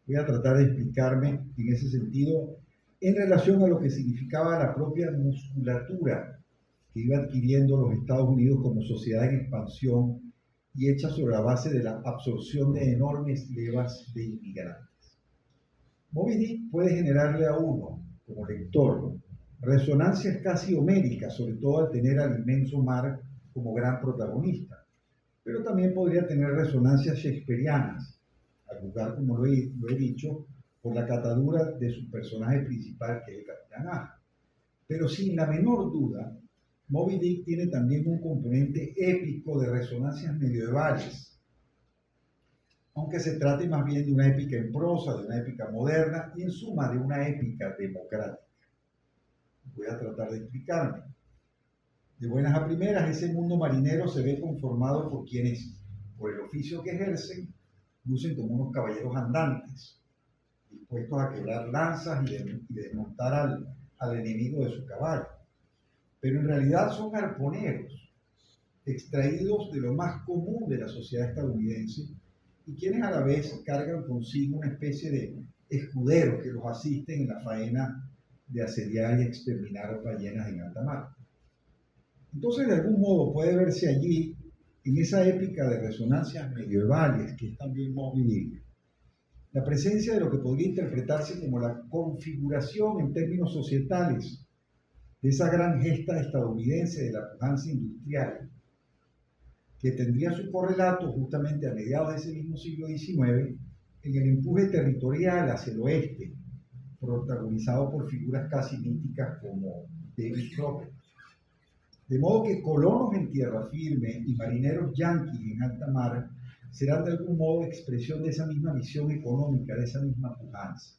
S2: Voy a tratar de explicarme en ese sentido en relación a lo que significaba la propia musculatura que iba adquiriendo los Estados Unidos como sociedad en expansión y hecha sobre la base de la absorción de enormes levas de inmigrantes. Moby Dick puede generarle a uno, como lector, resonancias casi homéricas, sobre todo al tener al inmenso mar como gran protagonista, pero también podría tener resonancias shakespearianas, al juzgar, como lo he dicho, por la catadura de su personaje principal, que es el Capitán Ahab. Pero sin la menor duda, Moby Dick tiene también un componente épico de resonancias medievales, aunque se trate más bien de una épica en prosa, de una épica moderna y en suma de una épica democrática. Voy a tratar de explicarme. De buenas a primeras, ese mundo marinero se ve conformado por quienes, por el oficio que ejercen, lucen como unos caballeros andantes, dispuestos a quebrar lanzas y desmontar al enemigo de su caballo. Pero en realidad son arponeros, extraídos de lo más común de la sociedad estadounidense y quienes a la vez cargan consigo una especie de escuderos que los asisten en la faena de asediar y exterminar ballenas en alta mar. Entonces, de algún modo puede verse allí, en esa épica de resonancias medievales que es también Moby Dick, la presencia de lo que podría interpretarse como la configuración en términos societales de esa gran gesta estadounidense de la pujanza industrial, que tendría su correlato justamente a mediados de ese mismo siglo XIX en el empuje territorial hacia el oeste, protagonizado por figuras casi míticas como David Crockett. De modo que colonos en tierra firme y marineros yanquis en alta mar serán de algún modo expresión de esa misma visión económica, de esa misma pujanza.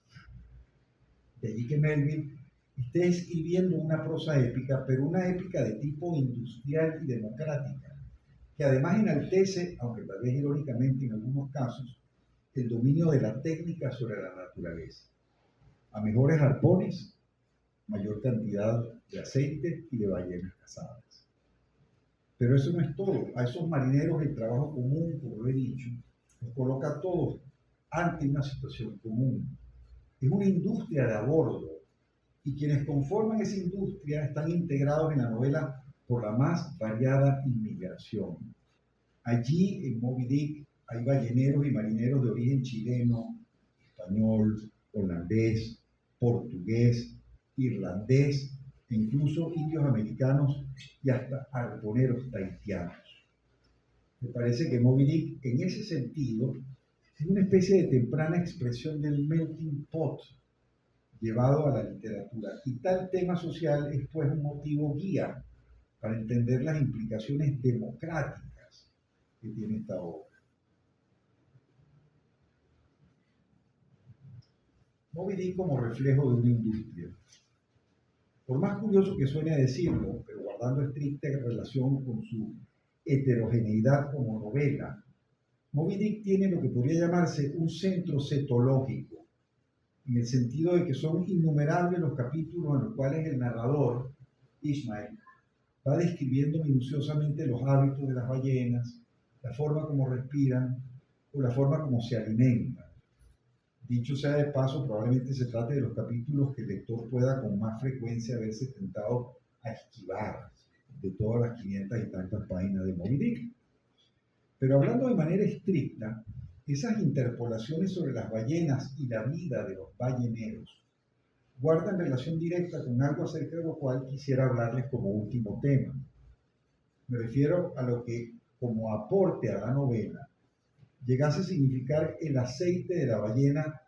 S2: De allí que Melville esté escribiendo una prosa épica, pero una épica de tipo industrial y democrática, que además enaltece, aunque tal vez irónicamente en algunos casos, el dominio de la técnica sobre la naturaleza. A mejores arpones, mayor cantidad de aceite y de ballenas cazadas. Pero eso no es todo. A esos marineros el trabajo común, como lo he dicho, los coloca a todos ante una situación común. Es una industria de a bordo y quienes conforman esa industria están integrados en la novela por la más variada inmigración. Allí en Moby Dick hay balleneros y marineros de origen chileno, español, holandés, portugués, irlandés, e incluso indios americanos y hasta arponeros tahitianos. Me parece que Moby Dick, en ese sentido, es una especie de temprana expresión del melting pot llevado a la literatura. Y tal tema social es pues un motivo guía para entender las implicaciones democráticas que tiene esta obra. Moby Dick como reflejo de una industria. Por más curioso que suene decirlo, pero guardando estricta relación con su heterogeneidad como novela, Moby Dick tiene lo que podría llamarse un centro cetológico, en el sentido de que son innumerables los capítulos en los cuales el narrador, Ishmael, va describiendo minuciosamente los hábitos de las ballenas, la forma como respiran o la forma como se alimentan. Dicho sea de paso, probablemente se trate de los capítulos que el lector pueda con más frecuencia verse tentado a esquivar de todas las 500 y tantas páginas de Moby Dick. Pero hablando de manera estricta, esas interpolaciones sobre las ballenas y la vida de los balleneros guardan relación directa con algo acerca de lo cual quisiera hablarles como último tema. Me refiero a lo que, como aporte a la novela, llegase a significar el aceite de la ballena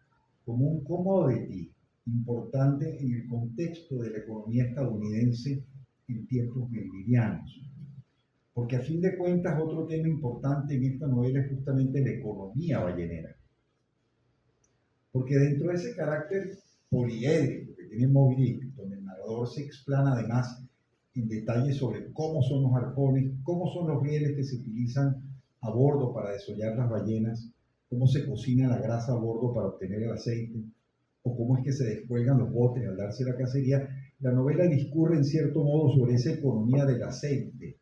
S2: como un commodity importante en el contexto de la economía estadounidense en tiempos melvilianos. Porque a fin de cuentas otro tema importante en esta novela es justamente la economía ballenera. Porque dentro de ese carácter poliédrico que tiene Moby Dick, donde el narrador se explana además en detalle sobre cómo son los arpones, cómo son los rieles que se utilizan a bordo para desollar las ballenas, cómo se cocina la grasa a bordo para obtener el aceite, o cómo es que se descuelgan los botes al darse la cacería, la novela discurre en cierto modo sobre esa economía del aceite,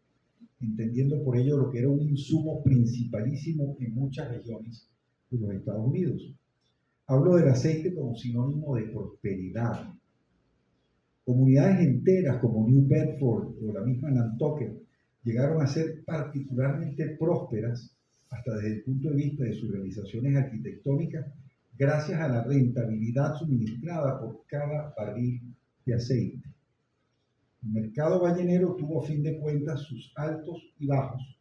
S2: entendiendo por ello lo que era un insumo principalísimo en muchas regiones de los Estados Unidos. Hablo del aceite como sinónimo de prosperidad. Comunidades enteras como New Bedford o la misma Nantucket llegaron a ser particularmente prósperas hasta desde el punto de vista de sus realizaciones arquitectónicas gracias a la rentabilidad suministrada por cada barril de aceite. El mercado ballenero tuvo a fin de cuentas sus altos y bajos,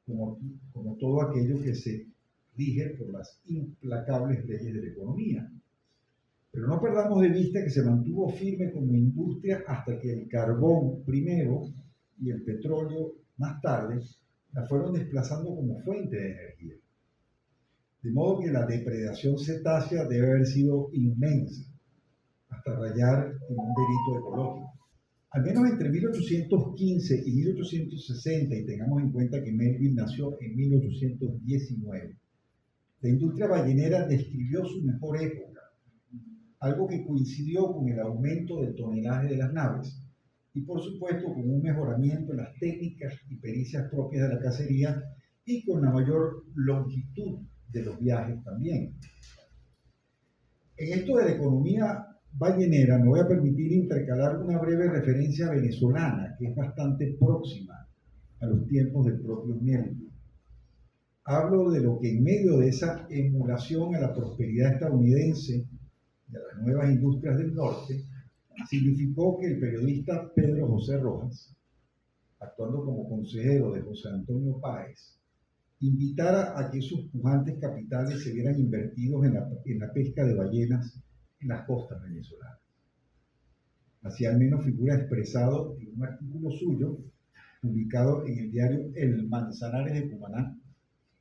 S2: como todo aquello que se rige por las implacables leyes de la economía. Pero no perdamos de vista que se mantuvo firme como industria hasta que el carbón primero y el petróleo más tarde la fueron desplazando como fuente de energía. De modo que la depredación cetácea debe haber sido inmensa, hasta rayar en un delito ecológico. Al menos entre 1815 y 1860, y tengamos en cuenta que Melville nació en 1819, la industria ballenera describió su mejor época, algo que coincidió con el aumento del tonelaje de las naves y por supuesto con un mejoramiento en las técnicas y pericias propias de la cacería y con la mayor longitud de los viajes también. En esto de la economía ballenera me voy a permitir intercalar una breve referencia venezolana que es bastante próxima a los tiempos del propio Melville. Hablo de lo que en medio de esa emulación a la prosperidad estadounidense y a las nuevas industrias del norte, significó que el periodista Pedro José Rojas, actuando como consejero de José Antonio Páez, invitara a que esos pujantes capitales se vieran invertidos en la pesca de ballenas en las costas venezolanas. Así al menos figura expresado en un artículo suyo publicado en el diario El Manzanares de Cumaná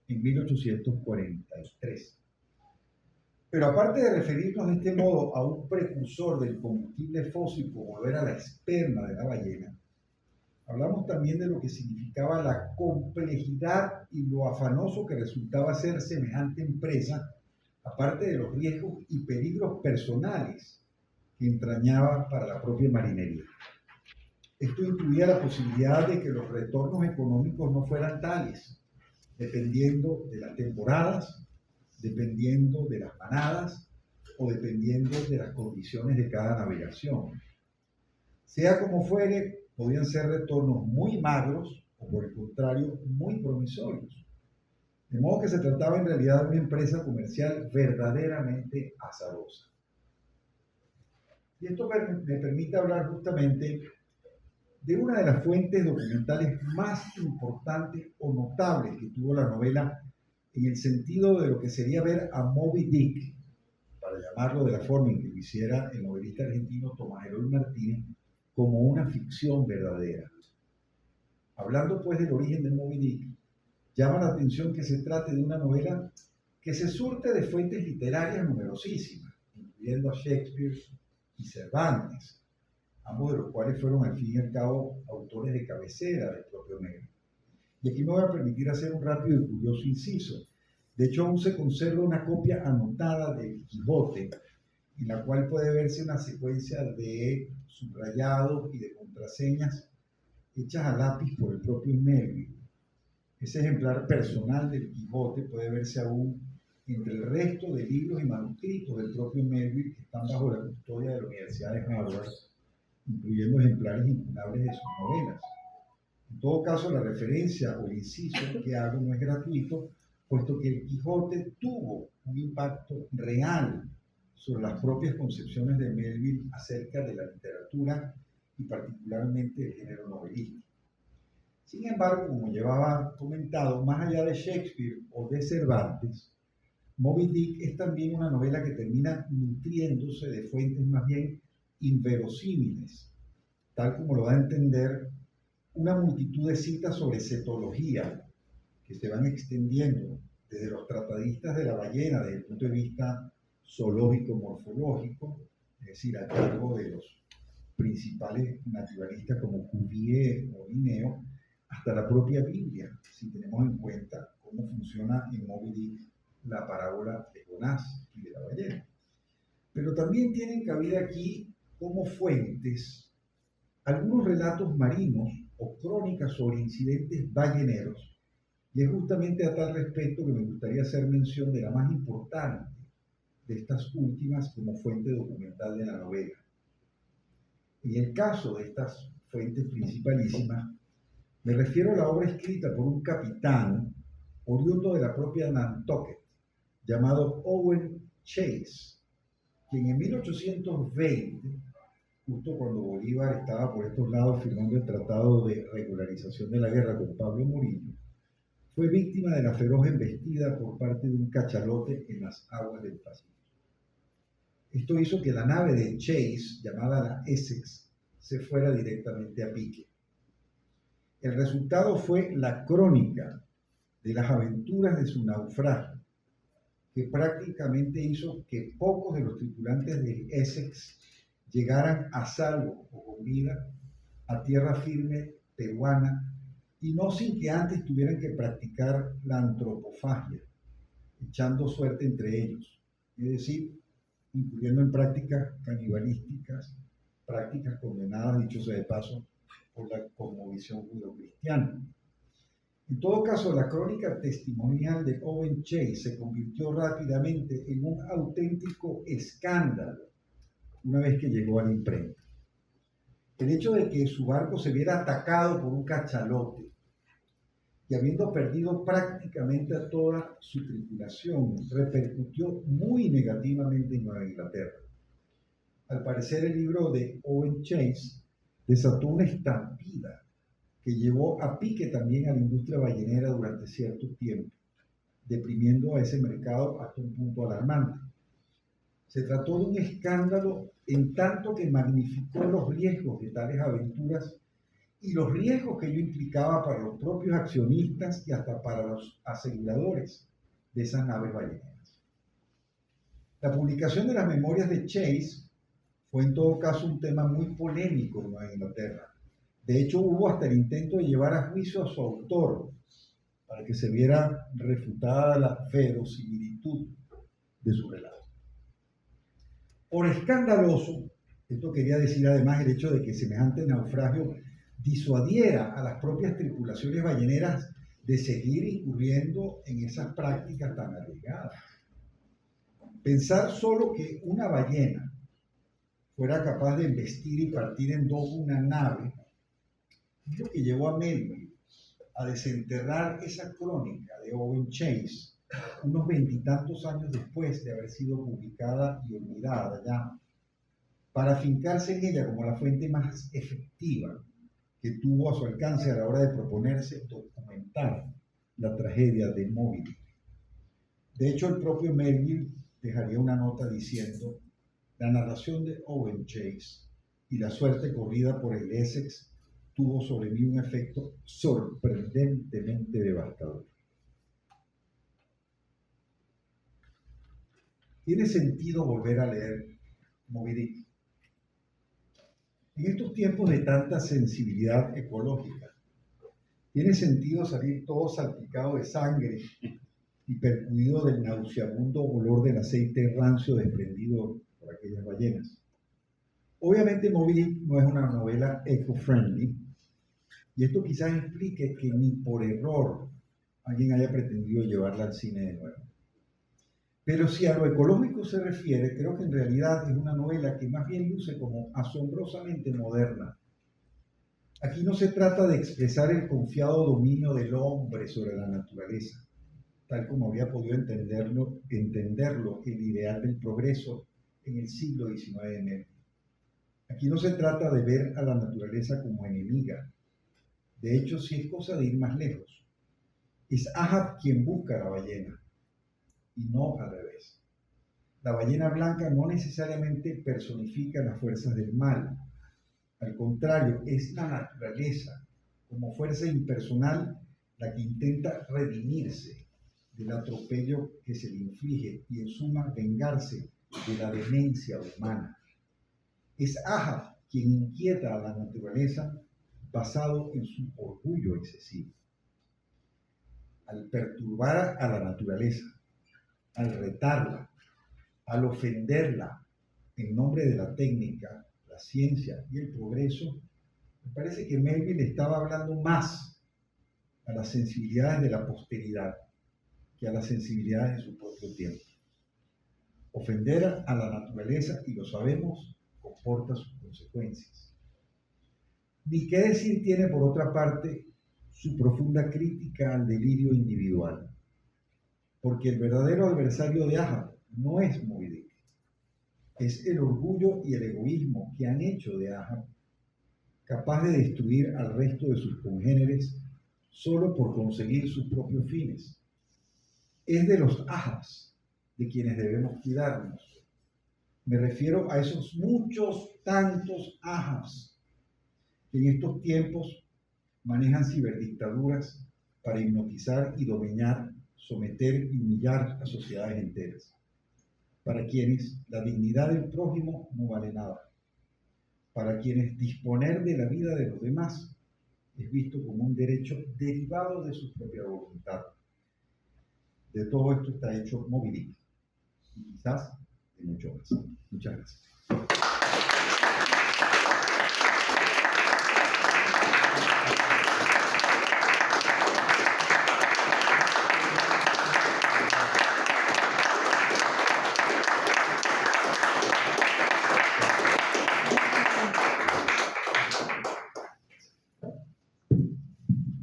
S2: en 1843. Pero aparte de referirnos de este modo a un precursor del combustible fósil como lo era la esperma de la ballena, hablamos también de lo que significaba la complejidad y lo afanoso que resultaba ser semejante empresa, aparte de los riesgos y peligros personales que entrañaba para la propia marinería. Esto incluía la posibilidad de que los retornos económicos no fueran tales, dependiendo de las temporadas, dependiendo de las manadas o dependiendo de las condiciones de cada navegación. Sea como fuere, podían ser retornos muy magros o por el contrario muy promisorios. De modo que se trataba en realidad de una empresa comercial verdaderamente azarosa. Y esto me permite hablar justamente de una de las fuentes documentales más importantes o notables que tuvo la novela en el sentido de lo que sería ver a Moby Dick, para llamarlo de la forma en que lo hiciera el novelista argentino Tomás Eloy Martínez, como una ficción verdadera. Hablando pues del origen de Moby Dick, llama la atención que se trate de una novela que se surte de fuentes literarias numerosísimas, incluyendo a Shakespeare y Cervantes, ambos de los cuales fueron al fin y al cabo autores de cabecera del propio Melville. Y aquí me voy a permitir hacer un rápido y curioso inciso. De hecho, aún se conserva una copia anotada del Quijote, en la cual puede verse una secuencia de subrayados y de contraseñas hechas a lápiz por el propio Melville. Ese ejemplar personal del Quijote puede verse aún entre el resto de libros y manuscritos del propio Melville que están bajo la custodia de la Universidad de Harvard, incluyendo ejemplares incunables de sus novelas. En todo caso, la referencia o el inciso que hago no es gratuito, puesto que el Quijote tuvo un impacto real sobre las propias concepciones de Melville acerca de la literatura y particularmente del género novelístico. Sin embargo, como llevaba comentado, más allá de Shakespeare o de Cervantes, Moby Dick es también una novela que termina nutriéndose de fuentes más bien inverosímiles, tal como lo da a entender una multitud de citas sobre cetología que se van extendiendo desde los tratadistas de la ballena desde el punto de vista zoológico-morfológico, es decir, a cargo de los principales naturalistas como Cuvier o Linneo, hasta la propia Biblia, si tenemos en cuenta cómo funciona en Moby Dick la parábola de Jonás y de la ballena. Pero también tienen cabida aquí como fuentes algunos relatos marinos o crónicas sobre incidentes balleneros, y es justamente a tal respecto que me gustaría hacer mención de la más importante de estas últimas como fuente documental de la novela. En el caso de estas fuentes principalísimas, me refiero a la obra escrita por un capitán oriundo de la propia Nantucket, llamado Owen Chase, quien en 1820, justo cuando Bolívar estaba por estos lados firmando el Tratado de Regularización de la Guerra con Pablo Morillo, fue víctima de la feroz embestida por parte de un cachalote en las aguas del Pacífico. Esto hizo que la nave de Chase, llamada la Essex, se fuera directamente a pique. El resultado fue la crónica de las aventuras de su naufragio, que prácticamente hizo que pocos de los tripulantes del Essex llegaran a salvo o con vida a tierra firme peruana, y no sin que antes tuvieran que practicar la antropofagia, echando suerte entre ellos, es decir, incluyendo en prácticas canibalísticas, prácticas condenadas, dicho sea de paso, por la cosmovisión judeocristiana. En todo caso, la crónica testimonial de Owen Chase se convirtió rápidamente en un auténtico escándalo una vez que llegó a la imprenta. El hecho de que su barco se viera atacado por un cachalote y habiendo perdido prácticamente a toda su tripulación, repercutió muy negativamente en Nueva Inglaterra. Al parecer, el libro de Owen Chase desató una estampida que llevó a pique también a la industria ballenera durante cierto tiempo, deprimiendo a ese mercado hasta un punto alarmante. Se trató de un escándalo en tanto que magnificó los riesgos de tales aventuras y los riesgos que ello implicaba para los propios accionistas y hasta para los aseguradores de esas naves balleneras. La publicación de las memorias de Chase fue en todo caso un tema muy polémico en Nueva Inglaterra. De hecho, hubo hasta el intento de llevar a juicio a su autor para que se viera refutada la verosimilitud de su relato. Por escandaloso, esto quería decir además el hecho de que semejante naufragio disuadiera a las propias tripulaciones balleneras de seguir incurriendo en esas prácticas tan arriesgadas. Pensar solo que una ballena fuera capaz de embestir y partir en dos una nave es lo que llevó a Melville a desenterrar esa crónica de Owen Chase unos 20 y tantos años después de haber sido publicada y olvidada ya, para afincarse en ella como la fuente más efectiva que tuvo a su alcance a la hora de proponerse documentar la tragedia de Moby Dick. De hecho, el propio Melville dejaría una nota diciendo: la narración de Owen Chase y la suerte corrida por el Essex tuvo sobre mí un efecto sorprendentemente devastador. ¿Tiene sentido volver a leer Moby Dick? En estos tiempos de tanta sensibilidad ecológica, ¿tiene sentido salir todo salpicado de sangre y percudido del nauseabundo olor del aceite rancio desprendido por aquellas ballenas? Obviamente Moby Dick no es una novela eco-friendly, y esto quizás explique que ni por error alguien haya pretendido llevarla al cine de nuevo. Pero si a lo ecológico se refiere, creo que en realidad es una novela que más bien luce como asombrosamente moderna. Aquí no se trata de expresar el confiado dominio del hombre sobre la naturaleza, tal como había podido entenderlo el ideal del progreso en el siglo XIX de Melville. Aquí no se trata de ver a la naturaleza como enemiga. De hecho, sí es cosa de ir más lejos. Es Ahab quien busca a la ballena, y no al revés. La ballena blanca no necesariamente personifica las fuerzas del mal. Al contrario, es la naturaleza, como fuerza impersonal, la que intenta redimirse del atropello que se le inflige y en suma vengarse de la demencia humana. Es Ahab quien inquieta a la naturaleza basado en su orgullo excesivo. Al perturbar a la naturaleza, al retarla, al ofenderla en nombre de la técnica, la ciencia y el progreso, me parece que Melville estaba hablando más a las sensibilidades de la posteridad que a las sensibilidades de su propio tiempo. Ofender a la naturaleza, y lo sabemos, comporta sus consecuencias. Ni qué decir tiene, por otra parte, su profunda crítica al delirio individual, porque el verdadero adversario de Ahab no es Moby Dick, es el orgullo y el egoísmo que han hecho de Ahab capaz de destruir al resto de sus congéneres solo por conseguir sus propios fines. Es de los Ahabs de quienes debemos cuidarnos. Me refiero a esos muchos, tantos Ahabs que en estos tiempos manejan ciberdictaduras para hipnotizar y dominar, someter y humillar a sociedades enteras, para quienes la dignidad del prójimo no vale nada, para quienes disponer de la vida de los demás es visto como un derecho derivado de su propia voluntad. De todo esto está hecho Moby Dick, y quizás y mucho más. Muchas gracias.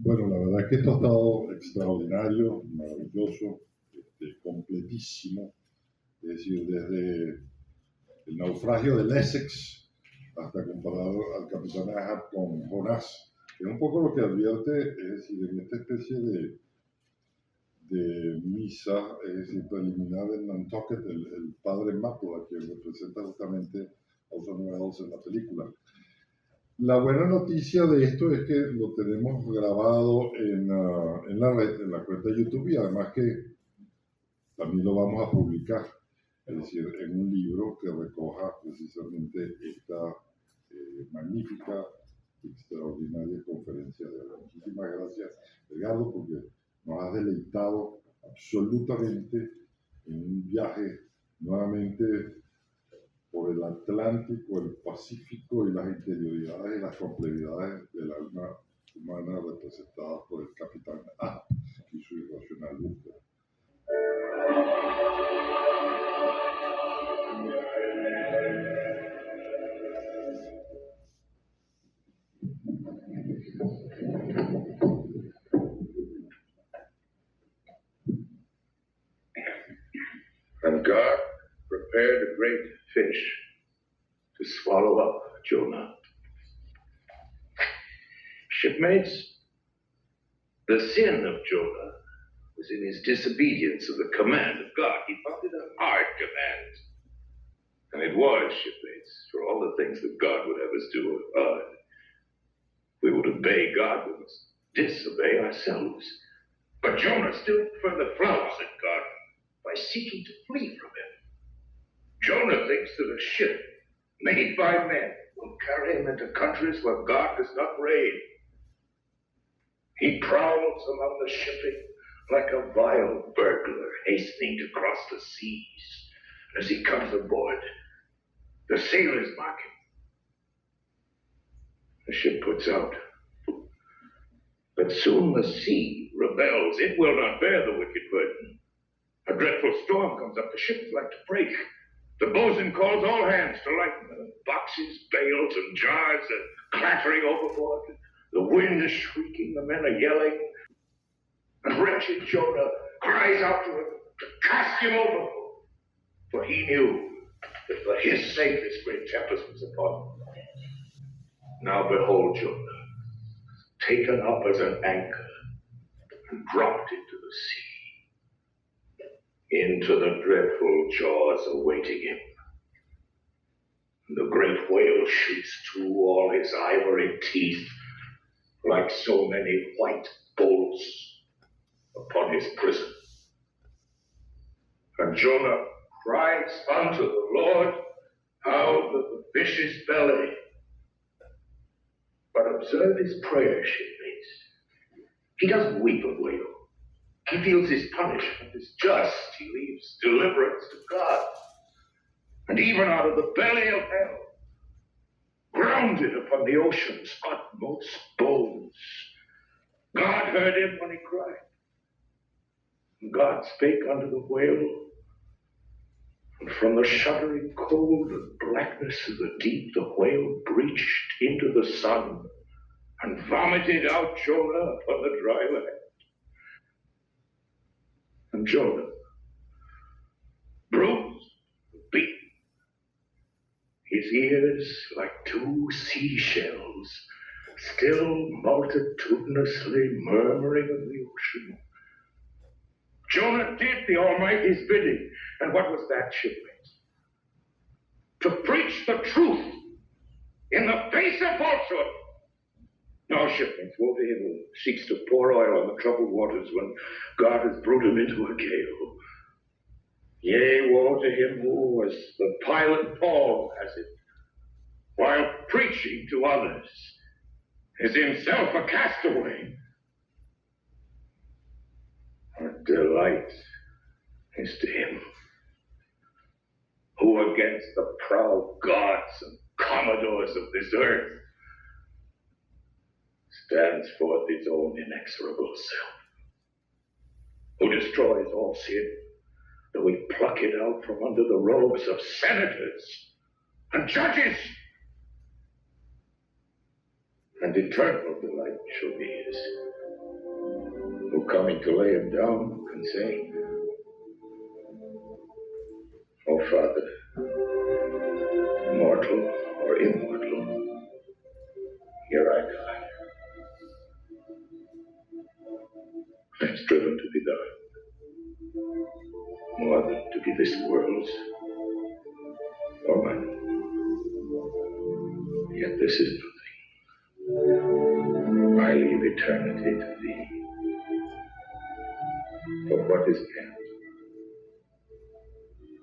S1: Bueno, la verdad es que esto ha estado extraordinario, maravilloso, completísimo. Es decir, desde el naufragio del Essex hasta comparar al capitán Ahab con Jonás. Es un poco lo que advierte, es decir, en esta especie de misa, es decir, preliminar del Nantucket, el padre Mapplethorpe, que representa justamente Orson Welles en la película. La buena noticia de esto es que lo tenemos grabado en la red, en la cuenta de YouTube, y además que también lo vamos a publicar, es decir, en un libro que recoja precisamente esta magnífica, extraordinaria conferencia de hoy. Muchísimas gracias, Edgardo, porque nos has deleitado absolutamente en un viaje nuevamente por el Atlántico, el Pacífico y las interioridades y las complejidades del alma humana representadas por el capitán A y su irracional búsqueda.
S3: And God prepared a great fish to swallow up Jonah. Shipmates, the sin of Jonah was in his disobedience of the command of God. He found it a hard command. And it was, shipmates, for all the things that God would have us do are hard. We would obey God, we must disobey ourselves. But Jonah still further flouts at God by seeking to flee from him. Jonah thinks that a ship made by men will carry him into countries where God does not reign. He prowls among the shipping like a vile burglar hastening to cross the seas. As he comes aboard, the sailors mark him. The ship puts out. But soon the sea rebels. It will not bear the wicked burden. A dreadful storm comes up. The ship is like to break. The boatswain calls all hands to lighten the boxes, bales, and jars are clattering overboard. The wind is shrieking. The men are yelling. And wretched Jonah cries out to him to cast him overboard. For he knew that for his sake this great tempest was upon him. Now behold Jonah, taken up as an anchor and dropped into the sea, into the dreadful jaws awaiting him. And the great whale shoots through all his ivory teeth like so many white bolts upon his prison. And Jonah cries unto the Lord out of the fish's belly. But observe his prayer, shipmates. He doesn't weep a wail. He feels his punishment is just. He leaves deliverance to God. And even out of the belly of hell, grounded upon the ocean's utmost bones, God heard him when he cried. And God spake unto the whale, and from the shuddering cold and blackness of the deep, the whale breached into the sun and vomited out Jonah upon the dry land. And Jonah, bruised, beaten, his ears like two seashells, still multitudinously murmuring of the ocean. Jonah did the Almighty's bidding. And what was that, shipmates? To preach the truth in the face of falsehood. No, shipmates, woe to him who seeks to pour oil on the troubled waters when God has brewed him into a gale. Yea, woe to him who, as the pilot Paul has it, while preaching to others, is himself a castaway. What delight is to him. Who against the proud gods and commodores of this earth stands forth its own inexorable self? Who destroys all sin, though we pluck it out from under the robes of senators and judges? And eternal delight shall be his, who coming to lay him down can say, O Father, mortal or immortal, here I die. I'm striven to be thine, more than to be this world's or mine. Yet this is nothing. I leave eternity to thee. For what is man,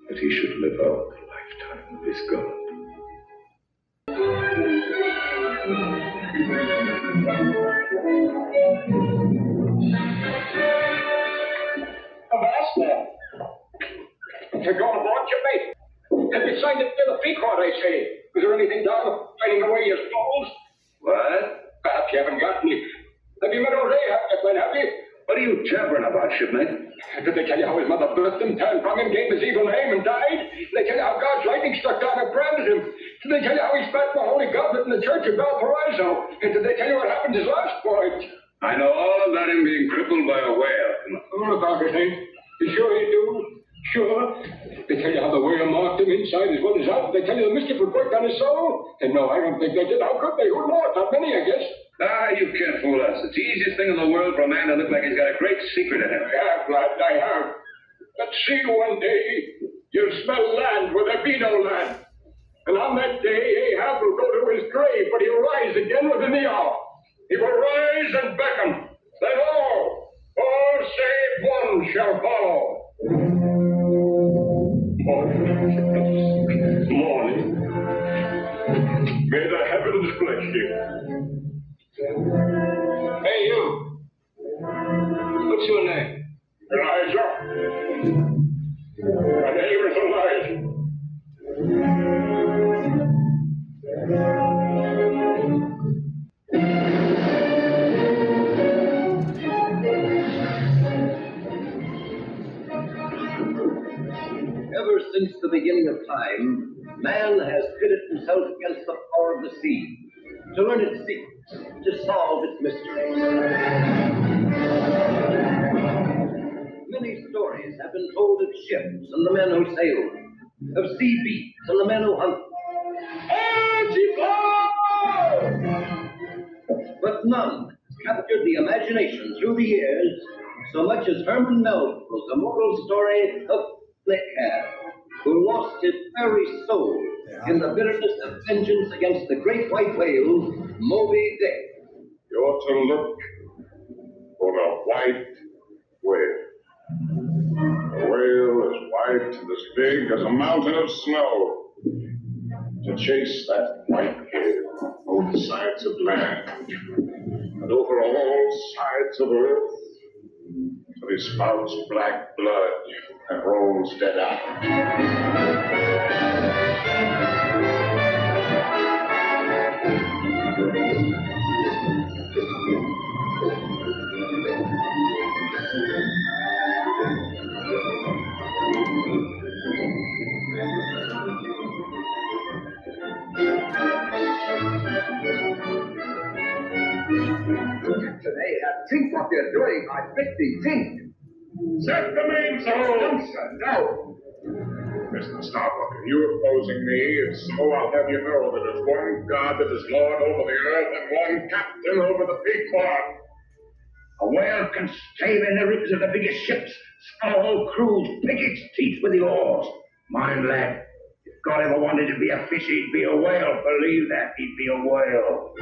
S3: that he should live out the lifetime of his God?
S4: You're going aboard, shipmate? Have you signed it to the Pequod, I say? Is there anything down of finding away your souls?
S3: What?
S4: Perhaps you haven't got any. Have you met old Ahab, have you?
S3: What are you jabbering about, shipmate?
S4: Did they tell you how his mother birthed him, turned from him, gave his evil name, and died? Did they tell you how God's lightning struck down and branded him? Did they tell you how he spat the holy goblet in the church of Valparaiso? And did they tell you what happened his last voyage?
S3: I know all about him being crippled by a whale.
S4: All about it, eh? You sure you do? Sure. They tell you how the whale marked him inside as well as out. They tell you the mischief would work on his soul. And no, I don't think they did. How could they? Who knows? Not many, I guess.
S3: Ah, you can't fool us. It's the easiest thing in the world for a man to look like he's got a great secret in him.
S4: I have, lad, I have. But see, one day, you'll smell land where there be no land. And on that day, Ahab will go to his grave, but he'll rise again within the hour. He will rise and beckon. Then all save one shall follow. Morning. May the heavens bless you. Hey, you. What's your name? Elijah. My name is Elijah.
S5: Ever since the beginning of time, man has pitted himself against the power of the sea to learn its secrets, to solve its mysteries. Many stories have been told of ships and the men who sail them, of sea beasts and the men who hunt them. But none has captured the imagination through the years so much as Herman Melville's immortal story of Blackhead, who lost his very soul in the bitterness of vengeance against the great white whale, Moby Dick.
S4: You ought to look for the white whale. The whale is white and as big as a mountain of snow. To chase that white whale on both sides of land and over all sides of earth till he spouts black blood and rolls dead out.
S5: Today, think what they're doing. I bet they think.
S4: Set the mainsail!
S5: No.
S4: Mr. Starbuck, you opposing me, if so, I'll have you know that there's one God that is Lord over the earth and one captain over the Pequod.
S3: A whale can stave in the ribs of the biggest ships, swallow whole crews, pick its teeth with the oars. Mind, lad, if God ever wanted to be a fish, he'd be a whale. Believe that, he'd be a whale.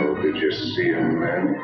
S4: Oh, did you see him, man?